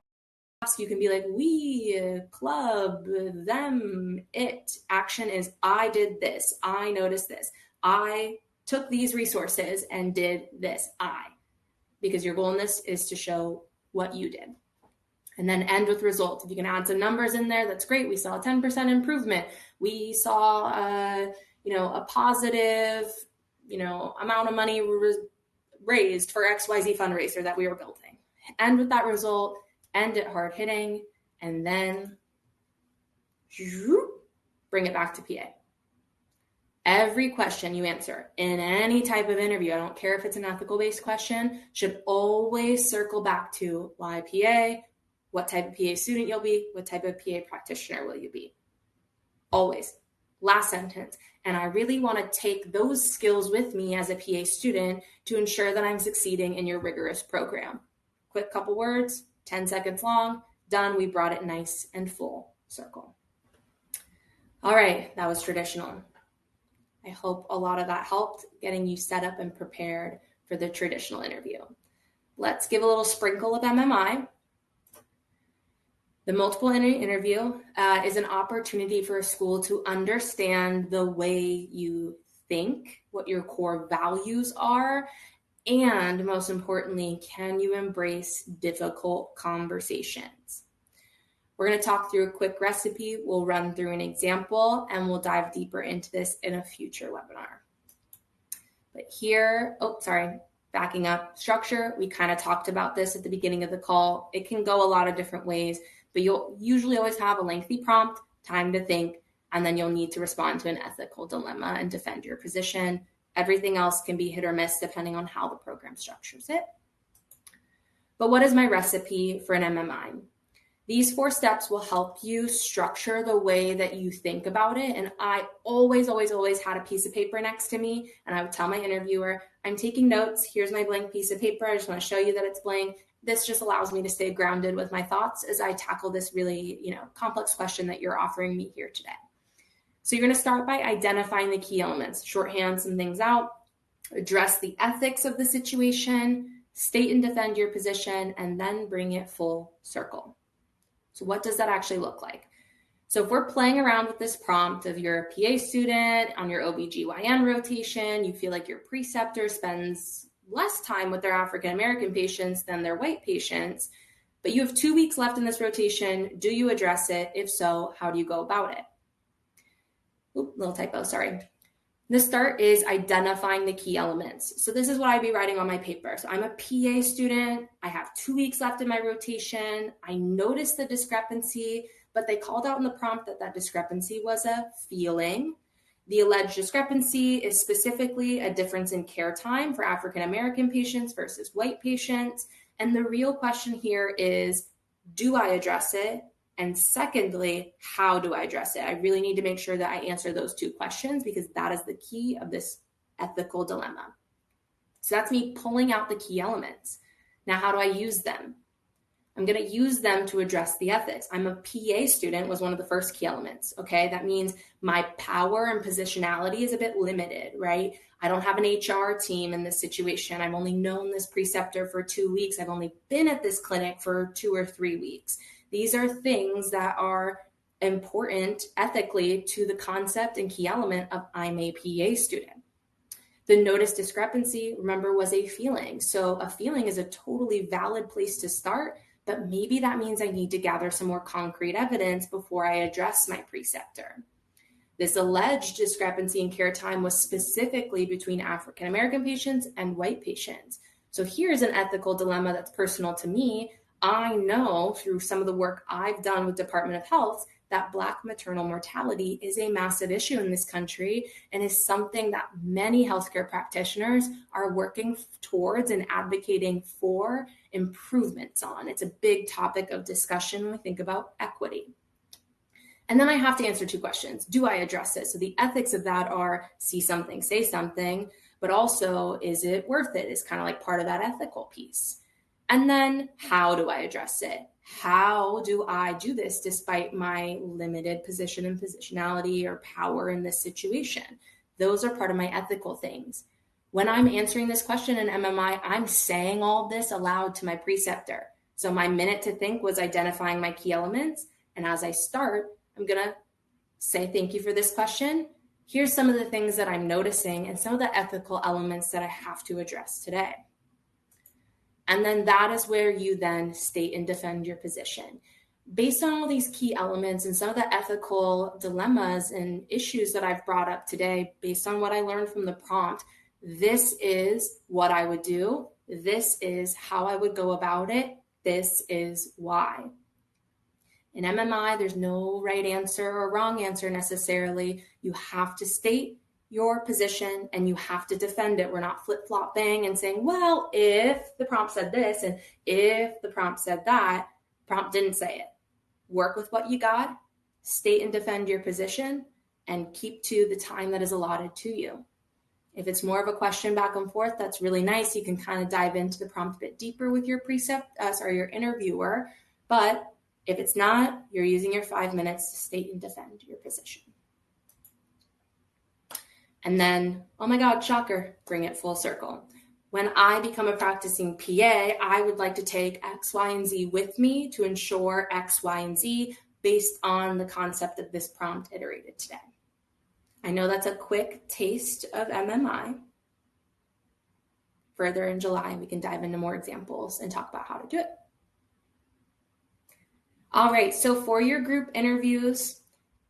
you can be like, we, club, them, it. Action is I did this. I noticed this. I took these resources and did this. Because your goal in this is to show what you did. And then end with results. If you can add some numbers in there, that's great. We saw a 10% improvement. We saw, a positive, amount of money raised for XYZ fundraiser that we were building. End with that result. End it hard hitting, and then bring it back to PA. Every question you answer in any type of interview, I don't care if it's an ethical-based question, should always circle back to why PA, what type of PA student you'll be, what type of PA practitioner will you be. Always. Last sentence. And I really want to take those skills with me as a PA student to ensure that I'm succeeding in your rigorous program. Quick couple words. 10 seconds long, done. We brought it nice and full circle. All right, that was traditional. I hope a lot of that helped getting you set up and prepared for the traditional interview. Let's give a little sprinkle of MMI. The multiple interview is an opportunity for a school to understand the way you think, what your core values are, and most importantly, can you embrace difficult conversations? We're going to talk through a quick recipe. We'll run through an example and we'll dive deeper into this in a future webinar. But here, backing up, structure. We kind of talked about this at the beginning of the call. It can go a lot of different ways, but you'll usually always have a lengthy prompt, time to think, and then you'll need to respond to an ethical dilemma and defend your position. Everything else can be hit or miss depending on how the program structures it. But what is my recipe for an MMI? These 4 steps will help you structure the way that you think about it. And I always had a piece of paper next to me. And I would tell my interviewer, I'm taking notes. Here's my blank piece of paper. I just want to show you that it's blank. This just allows me to stay grounded with my thoughts as I tackle this really, complex question that you're offering me here today. So you're going to start by identifying the key elements, shorthand some things out. address the ethics of the situation, state and defend your position, and then bring it full circle. So what does that actually look like? So if we're playing around with this prompt of you're a PA student on your OBGYN rotation, you feel like your preceptor spends less time with their African American patients than their white patients, but you have 2 weeks left in this rotation. Do you address it? If so, how do you go about it? Oop, little typo, sorry. The start is identifying the key elements. So this is what I'd be writing on my paper. So I'm a PA student. I have 2 weeks left in my rotation. I noticed the discrepancy, but they called out in the prompt that that discrepancy was a feeling. The alleged discrepancy is specifically a difference in care time for African American patients versus white patients. And the real question here is, do I address it? And secondly, how do I address it? I really need to make sure that I answer those 2 questions because that is the key of this ethical dilemma. So that's me pulling out the key elements. Now, how do I use them? I'm going to use them to address the ethics. I'm a PA student was one of the first key elements, okay? That means my power and positionality is a bit limited, right? I don't have an HR team in this situation. I've only known this preceptor for 2 weeks. I've only been at this clinic for 2 or 3 weeks. These are things that are important ethically to the concept and key element of I'm a PA student. The notice discrepancy, remember, was a feeling. So a feeling is a totally valid place to start, but maybe that means I need to gather some more concrete evidence before I address my preceptor. This alleged discrepancy in care time was specifically between African American patients and white patients. So here's an ethical dilemma that's personal to me. I know through some of the work I've done with Department of Health that Black maternal mortality is a massive issue in this country and is something that many healthcare practitioners are working towards and advocating for improvements on. It's a big topic of discussion when we think about equity. And then I have to answer 2 questions. Do I address it? So the ethics of that are see something, say something, but also is it worth it? Is kind of like part of that ethical piece. And then how do I address it? How do I do this despite my limited position and positionality or power in this situation? Those are part of my ethical things. When I'm answering this question in MMI, I'm saying all this aloud to my preceptor. So my minute to think was identifying my key elements. And as I start, I'm going to say, thank you for this question. Here's some of the things that I'm noticing and some of the ethical elements that I have to address today. And then that is where you then state and defend your position. Based on all these key elements and some of the ethical dilemmas and issues that I've brought up today, based on what I learned from the prompt, this is what I would do. This is how I would go about it. This is why. In MMI, there's no right answer or wrong answer necessarily. You have to state your position and you have to defend it. We're not flip-flopping and saying, well, if the prompt said this and if the prompt said that, prompt didn't say it. Work with what you got, state and defend your position, and keep to the time that is allotted to you. If it's more of a question back and forth, that's really nice. You can kind of dive into the prompt a bit deeper with your your interviewer. But if it's not, you're using your 5 minutes to state and defend your position. And then, oh my God, shocker, bring it full circle. When I become a practicing PA, I would like to take X, Y, and Z with me to ensure X, Y, and Z based on the concept of this prompt iterated today. I know that's a quick taste of MMI. Further in July, we can dive into more examples and talk about how to do it. All right, so for your group interviews,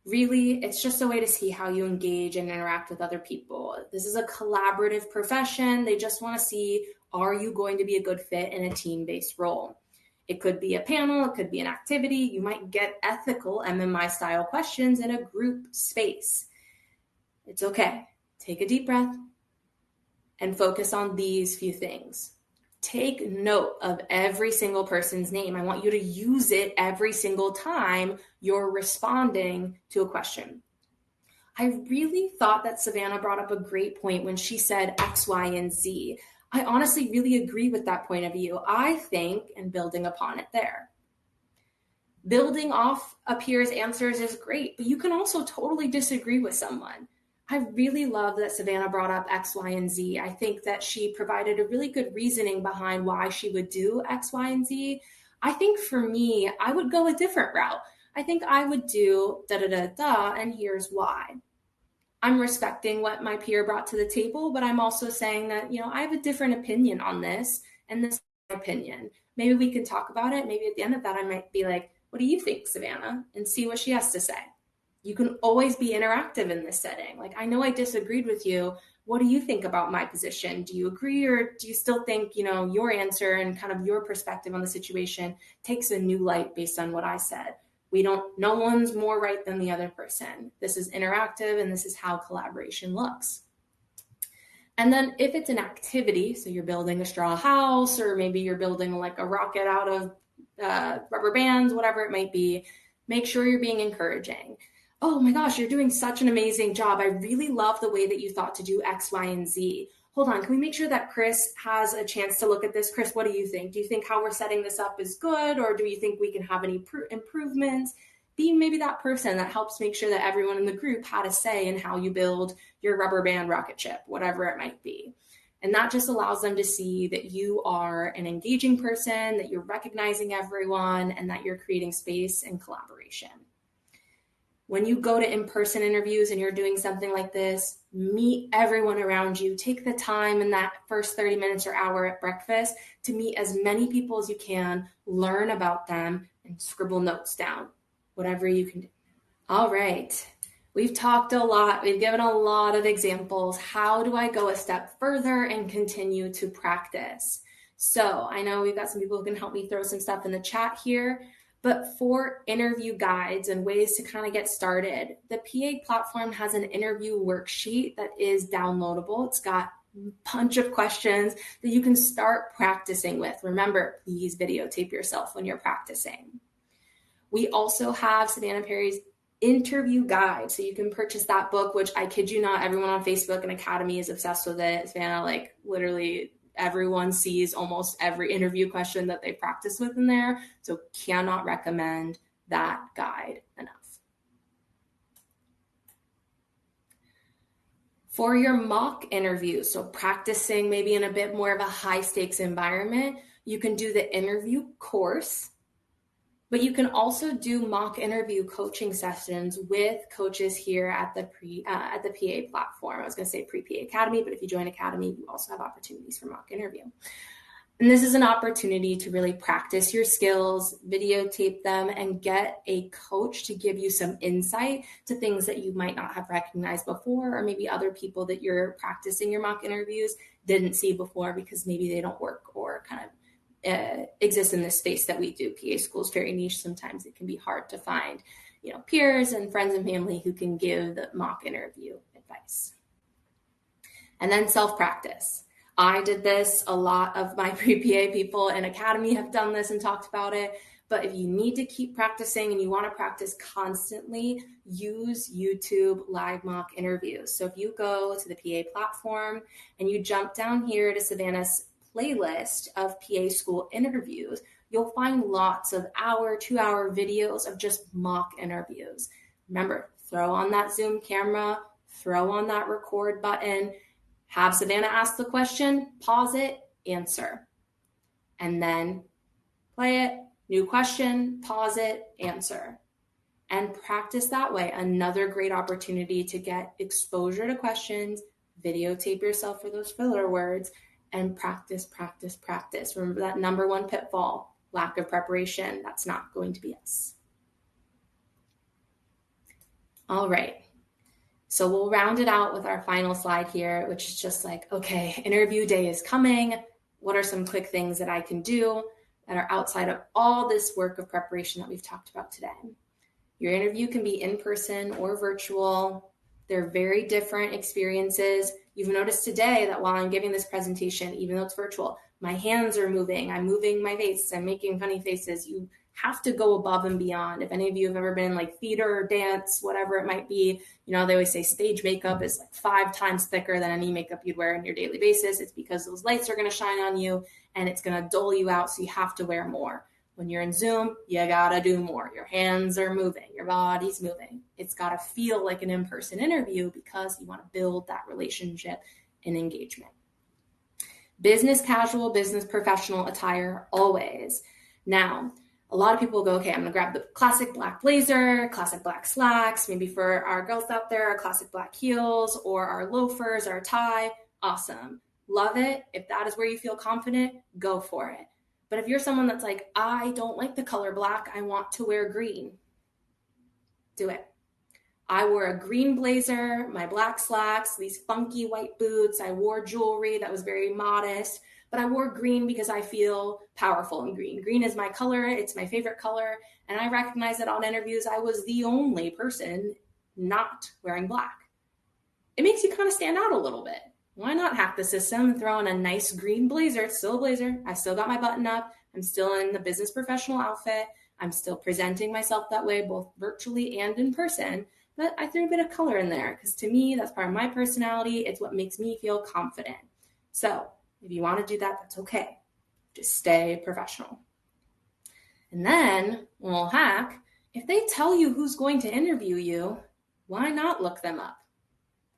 really, it's just a way to see how you engage and interact with other people. This is a collaborative profession. They just want to see, are you going to be a good fit in a team-based role? It could be a panel, it could be an activity. You might get ethical MMI style questions in a group space. It's okay. Take a deep breath and focus on these few things. Take note of every single person's name. I want you to use it every single time you're responding to a question. I really thought that Savannah brought up a great point when she said X, Y, and Z. I honestly really agree with that point of view. I think, and building upon it there. Building off a peer's answers is great, but you can also totally disagree with someone. I really love that Savannah brought up X, Y, and Z. I think that she provided a really good reasoning behind why she would do X, Y, and Z. I think for me, I would go a different route. I think I would do da da da da, and here's why. I'm respecting what my peer brought to the table, but I'm also saying that, I have a different opinion on this, and this is my opinion. Maybe we can talk about it. Maybe at the end of that, I might be like, what do you think, Savannah? And see what she has to say. You can always be interactive in this setting. Like, I know I disagreed with you. What do you think about my position? Do you agree, or do you still think, your answer and kind of your perspective on the situation takes a new light based on what I said? No one's more right than the other person. This is interactive, and this is how collaboration looks. And then if it's an activity, so you're building a straw house, or maybe you're building like a rocket out of rubber bands, whatever it might be, make sure you're being encouraging. Oh my gosh, you're doing such an amazing job. I really love the way that you thought to do X, Y, and Z. Hold on, can we make sure that Chris has a chance to look at this? Chris, what do you think? Do you think how we're setting this up is good, or do you think we can have any improvements? Being maybe that person that helps make sure that everyone in the group had a say in how you build your rubber band rocket ship, whatever it might be. And that just allows them to see that you are an engaging person, that you're recognizing everyone, and that you're creating space and collaboration. When you go to in-person interviews and you're doing something like this, meet everyone around you. Take the time in that first 30 minutes or hour at breakfast to meet as many people as you can, learn about them, and scribble notes down, whatever you can do. All right. We've talked a lot. We've given a lot of examples. How do I go a step further and continue to practice? So I know we've got some people who can help me throw some stuff in the chat here. But for interview guides and ways to kind of get started, the PA platform has an interview worksheet that is downloadable. It's got a bunch of questions that you can start practicing with. Remember, please videotape yourself when you're practicing. We also have Savannah Perry's interview guide. So you can purchase that book, which I kid you not, everyone on Facebook and Academy is obsessed with it. Savannah, like literally everyone sees almost every interview question that they practice with in there. So cannot recommend that guide enough. For your mock interview, so practicing maybe in a bit more of a high stakes environment, you can do the interview course, but you can also do mock interview coaching sessions with coaches here at the PA platform. I was going to say Pre-PA Academy, but if you join Academy, you also have opportunities for mock interview. And this is an opportunity to really practice your skills, videotape them, and get a coach to give you some insight to things that you might not have recognized before, or maybe other people that you're practicing your mock interviews didn't see before because maybe they don't work or kind of exist in this space that we do. PA school is very niche. Sometimes it can be hard to find, peers and friends and family who can give the mock interview advice. And then self-practice. I did this. A lot of my pre-PA people in Academy have done this and talked about it. But if you need to keep practicing and you want to practice constantly, use YouTube live mock interviews. So if you go to the PA platform and you jump down here to Savannah's playlist of PA school interviews, you'll find lots of 2-hour videos of just mock interviews. Remember, throw on that Zoom camera, throw on that record button, have Savannah ask the question, pause it, answer, and then play it, new question, pause it, answer, and practice that way. Another great opportunity to get exposure to questions, videotape yourself for those filler words, and practice, practice, practice. Remember that number one pitfall, lack of preparation. That's not going to be us. All right. So we'll round it out with our final slide here, which is just like, okay, interview day is coming. What are some quick things that I can do that are outside of all this work of preparation that we've talked about today? Your interview can be in person or virtual. They're very different experiences. You've noticed today that while I'm giving this presentation, even though it's virtual, my hands are moving. I'm moving my face. I'm making funny faces. You have to go above and beyond. If any of you have ever been in like theater or dance, whatever it might be, they always say stage makeup is like 5 times thicker than any makeup you'd wear on your daily basis. It's because those lights are going to shine on you and it's going to dull you out. So you have to wear more. When you're in Zoom, you gotta do more. Your hands are moving, your body's moving. It's gotta feel like an in-person interview because you wanna build that relationship and engagement. Business casual, business professional attire, always. Now, a lot of people go, okay, I'm gonna grab the classic black blazer, classic black slacks, maybe for our girls out there, our classic black heels, or our loafers, our tie. Awesome. Love it. If that is where you feel confident, go for it. But if you're someone that's like, I don't like the color black, I want to wear green, do it. I wore a green blazer, my black slacks, these funky white boots. I wore jewelry that was very modest, but I wore green because I feel powerful in green. Green is my color. It's my favorite color. And I recognize that on interviews, I was the only person not wearing black. It makes you kind of stand out a little bit. Why not hack the system and throw in a nice green blazer? It's still a blazer. I still got my button up. I'm still in the business professional outfit. I'm still presenting myself that way, both virtually and in person. But I threw a bit of color in there because to me, that's part of my personality. It's what makes me feel confident. So if you want to do that, that's okay. Just stay professional. And then, a little hack, if they tell you who's going to interview you, why not look them up?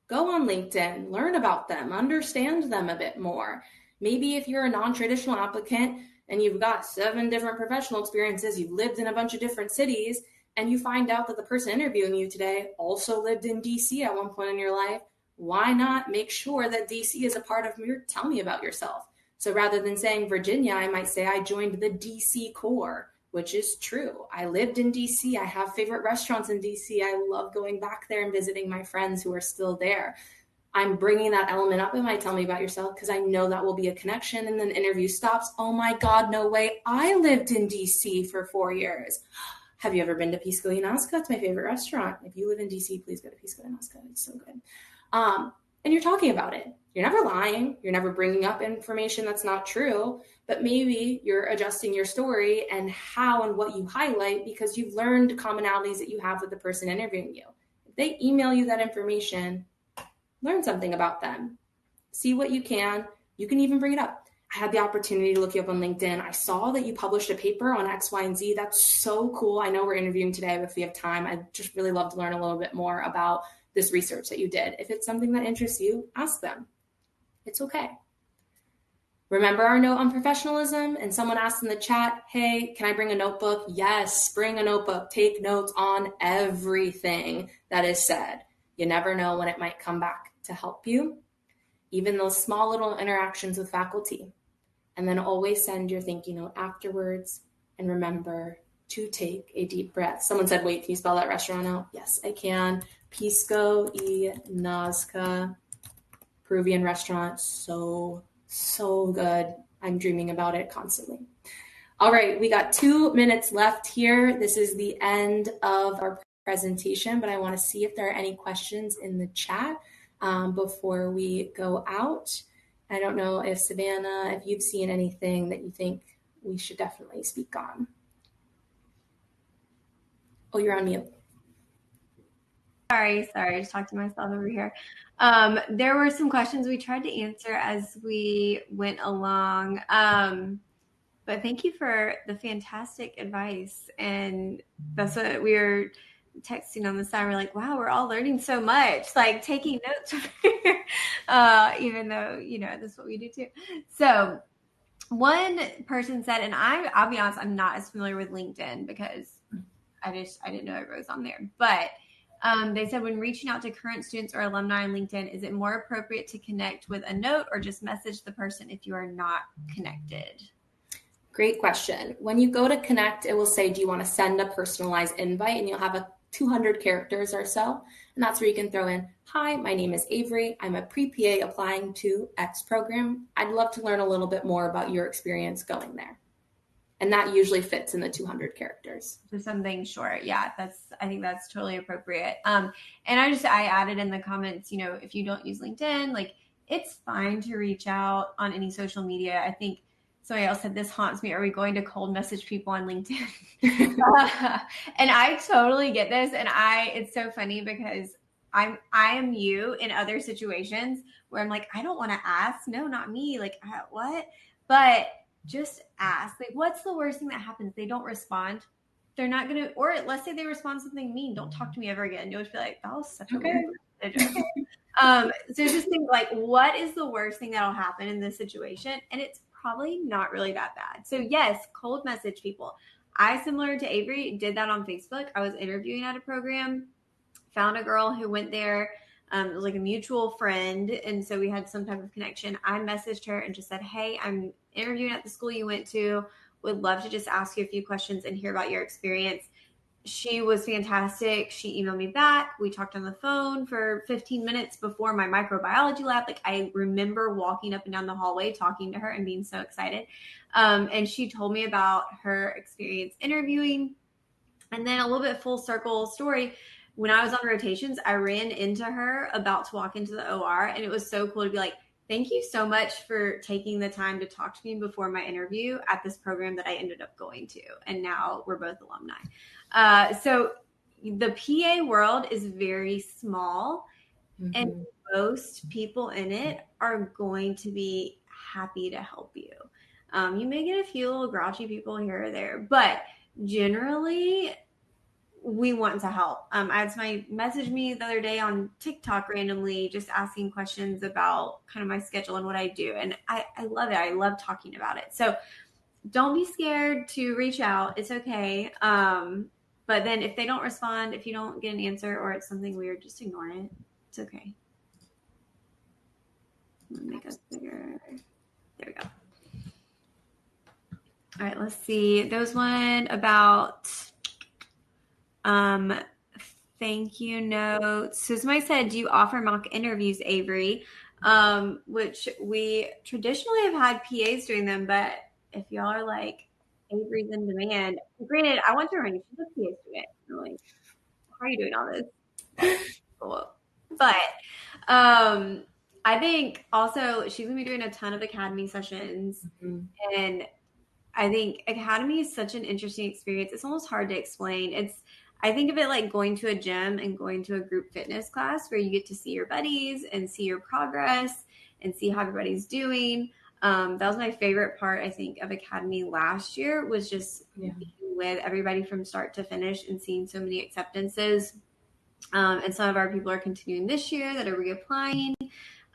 Go on LinkedIn, learn about them, understand them a bit more. Maybe if you're a non-traditional applicant and you've got 7 different professional experiences, you've lived in a bunch of different cities, and you find out that the person interviewing you today also lived in DC at one point in your life, why not make sure that DC is a part of your tell me about yourself? So rather than saying Virginia, I might say I joined the DC core, which is true. I lived in DC. I have favorite restaurants in DC. I love going back there and visiting my friends who are still there. I'm bringing that element up in my tell me about yourself because I know that will be a connection. And then the interview stops. Oh my God, no way. I lived in DC for 4 years. Have you ever been to Pisco y Nazca? It's my favorite restaurant. If you live in DC, please go to Pisco y Nazca. It's so good. And you're talking about it. You're never lying. You're never bringing up information that's not true, but maybe you're adjusting your story and how and what you highlight because you've learned commonalities that you have with the person interviewing you. If they email you that information, learn something about them. See what you can. You can even bring it up. I had the opportunity to look you up on LinkedIn. I saw that you published a paper on X, Y, and Z. That's so cool. I know we're interviewing today, but if we have time, I'd just really love to learn a little bit more about this research that you did. If it's something that interests you, ask them. It's okay. Remember our note on professionalism? And someone asked in the chat, hey, can I bring a notebook? Yes, bring a notebook. Take notes on everything that is said. You never know when it might come back to help you. Even those small little interactions with faculty. And then always send your thank you note afterwards. And remember to take a deep breath. Someone said, wait, can you spell that restaurant out? Yes, I can. Pisco y Nazca, Peruvian restaurant. So good. I'm dreaming about it constantly. All right, we got 2 minutes left here. This is the end of our presentation, but I want to see if there are any questions in the chat before we go out. I don't know if Savannah, if you've seen anything that you think we should definitely speak on. Oh, you're on mute. Sorry, I just talked to myself over here. There were some questions we tried to answer as we went along. But thank you for the fantastic advice. And that's what we were texting on the side. We're like, wow, we're all learning so much, like taking notes, even though, this is what we do too. So one person said, and I'll be honest, I'm not as familiar with LinkedIn because I didn't know it was on there, but they said when reaching out to current students or alumni on LinkedIn, is it more appropriate to connect with a note or just message the person if you are not connected? Great question. When you go to connect, it will say, do you want to send a personalized invite? And you'll have a 200 characters or so. And that's where you can throw in, hi, my name is Avery. I'm a pre-PA applying to X program. I'd love to learn a little bit more about your experience going there. And that usually fits in the 200 characters. So something short. Yeah, I think that's totally appropriate. And I added in the comments, if you don't use LinkedIn, like it's fine to reach out on any social media. I think somebody else said this haunts me. Are we going to cold message people on LinkedIn? And I totally get this. And it's so funny because I am you in other situations where I'm like, I don't want to ask. No, not me. Like what? But just ask. Like, what's the worst thing that happens? They don't respond. They're not going to, or let's say they respond to something mean. Don't talk to me ever again. You'll just be like, that was such a weird message. Okay. So just think like, what is the worst thing that'll happen in this situation? And it's probably not really that bad. So yes, cold message people. I, similar to Avery, did that on Facebook. I was interviewing at a program, found a girl who went there. It was like a mutual friend. And so we had some type of connection. I messaged her and just said, hey, I'm interviewing at the school you went to. Would love to just ask you a few questions and hear about your experience. She was fantastic. She emailed me back. We talked on the phone for 15 minutes before my microbiology lab. Like, I remember walking up and down the hallway talking to her and being so excited. And she told me about her experience interviewing. And then a little bit full circle story. When I was on rotations, I ran into her about to walk into the OR, and it was so cool to be like, thank you so much for taking the time to talk to me before my interview at this program that I ended up going to. And now we're both alumni. So the PA world is very small, and most people in it are going to be happy to help you. You may get a few little grouchy people here or there, but generally we want to help. I had somebody message me the other day on TikTok randomly, just asking questions about kind of my schedule and what I do. And I love it. I love talking about it. So don't be scared to reach out. It's okay. But then if they don't respond, if you don't get an answer or it's something weird, just ignore it. It's okay. Make us bigger. There we go. All right, let's see. There was one about thank you notes. So somebody said, do you offer mock interviews, Avery? Which we traditionally have had PAs doing them, but if y'all are like, Avery's in demand, granted, I want to arrange for the PAs to it. I'm like, how are you doing all this? Cool. But I think also she's gonna be doing a ton of academy sessions, and I think academy is such an interesting experience. It's almost hard to explain. I think of it like going to a gym and going to a group fitness class where you get to see your buddies and see your progress and see how everybody's doing. That was my favorite part, I think, of academy last year, was just being with everybody from start to finish and seeing so many acceptances. And some of our people are continuing this year that are reapplying.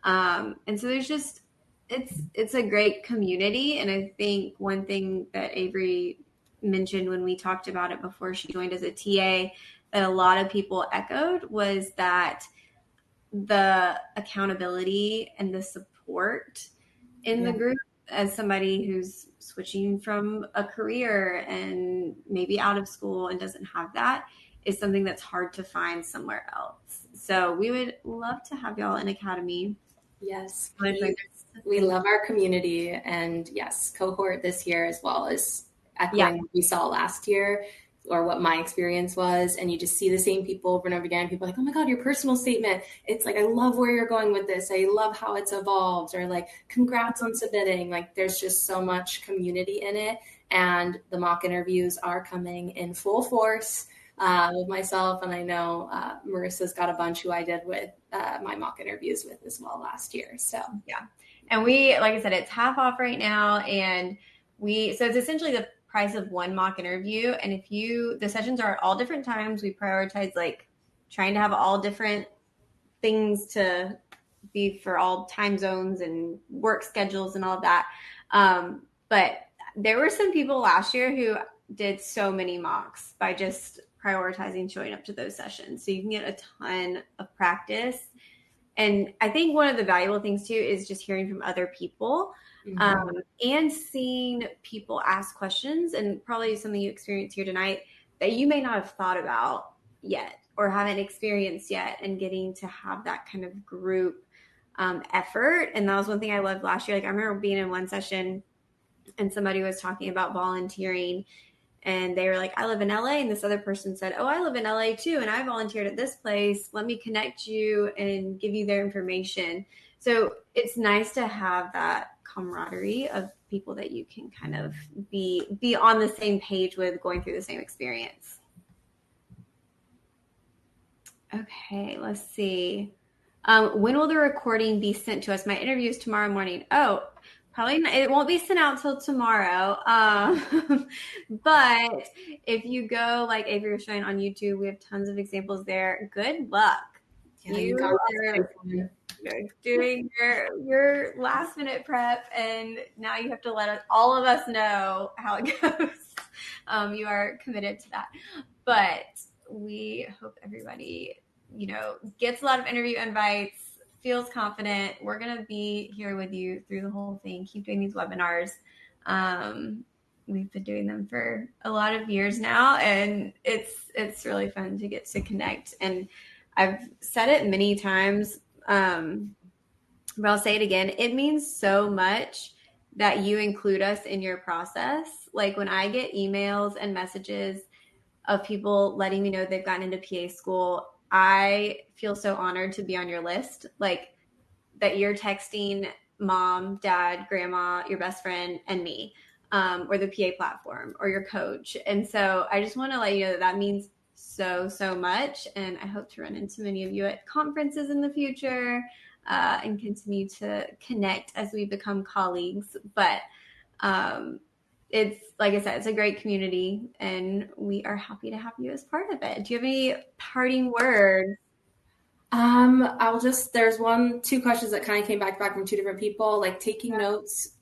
And so there's just, it's a great community. And I think one thing that Avery mentioned when we talked about it before she joined as a TA that a lot of people echoed was that the accountability and the support in the group, as somebody who's switching from a career and maybe out of school and doesn't have that, is something that's hard to find somewhere else. So we would love to have y'all in academy. Yes, we love our community, and yes, cohort this year as well as echoing what we saw last year, or what my experience was. And you just see the same people over and over again. People are like, oh my God, your personal statement. It's like, I love where you're going with this. I love how it's evolved, or like, congrats on submitting. Like, there's just so much community in it. And the mock interviews are coming in full force with myself. And I know Marissa's got a bunch who I did with my mock interviews with as well last year. So yeah. And we, like I said, it's half off right now. And so it's essentially the price of one mock interview. And the sessions are at all different times. We prioritize like trying to have all different things to be for all time zones and work schedules and all of that. But there were some people last year who did so many mocks by just prioritizing showing up to those sessions. So you can get a ton of practice. And I think one of the valuable things too is just hearing from other people and seeing people ask questions, and probably something you experienced here tonight that you may not have thought about yet or haven't experienced yet, and getting to have that kind of group effort. And that was one thing I loved last year. Like, I remember being in one session and somebody was talking about volunteering, and they were like, I live in LA. And this other person said, oh, I live in LA too, and I volunteered at this place. Let me connect you and give you their information. So it's nice to have that camaraderie of people that you can kind of be on the same page with, going through the same experience. Okay, let's see. When will the recording be sent to us? My interview is tomorrow morning. Oh, Probably not, it won't be sent out till tomorrow. But if you go like Avery was showing on YouTube, we have tons of examples there. Good luck. Yeah, you got You it. are doing your last minute prep, and now you have to let all of us know how it goes. You are committed to that, but we hope everybody gets a lot of interview invites, feels confident. We're gonna be here with you through the whole thing. Keep doing these webinars. We've been doing them for a lot of years now, and it's really fun to get to connect. And I've said it many times, but I'll say it again. It means so much that you include us in your process. Like when I get emails and messages of people letting me know they've gotten into PA school, I feel so honored to be on your list. Like that you're texting mom, dad, grandma, your best friend, and me, or the PA platform, or your coach. And so I just want to let you know that that means so much. And I hope to run into many of you at conferences in the future, and continue to connect as we become colleagues. But it's like I said, it's a great community, and we are happy to have you as part of it. Do you have any parting words? There's two questions that kind of came back to back from two different people, like taking notes.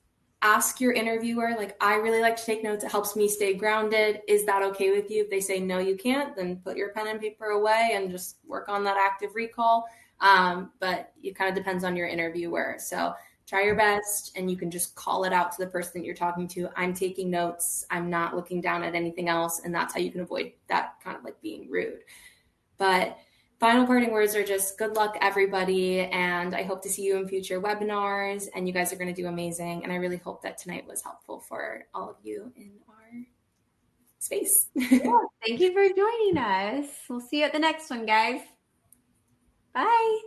Ask your interviewer, like, I really like to take notes. It helps me stay grounded. Is that okay with you? If they say, no, you can't, then put your pen and paper away and just work on that active recall. But it kind of depends on your interviewer. So try your best, and you can just call it out to the person that you're talking to. I'm taking notes. I'm not looking down at anything else. And that's how you can avoid that kind of like being rude. But final parting words are just good luck, everybody. And I hope to see you in future webinars. And you guys are going to do amazing. And I really hope that tonight was helpful for all of you in our space. Yeah, thank you for joining us. We'll see you at the next one, guys. Bye.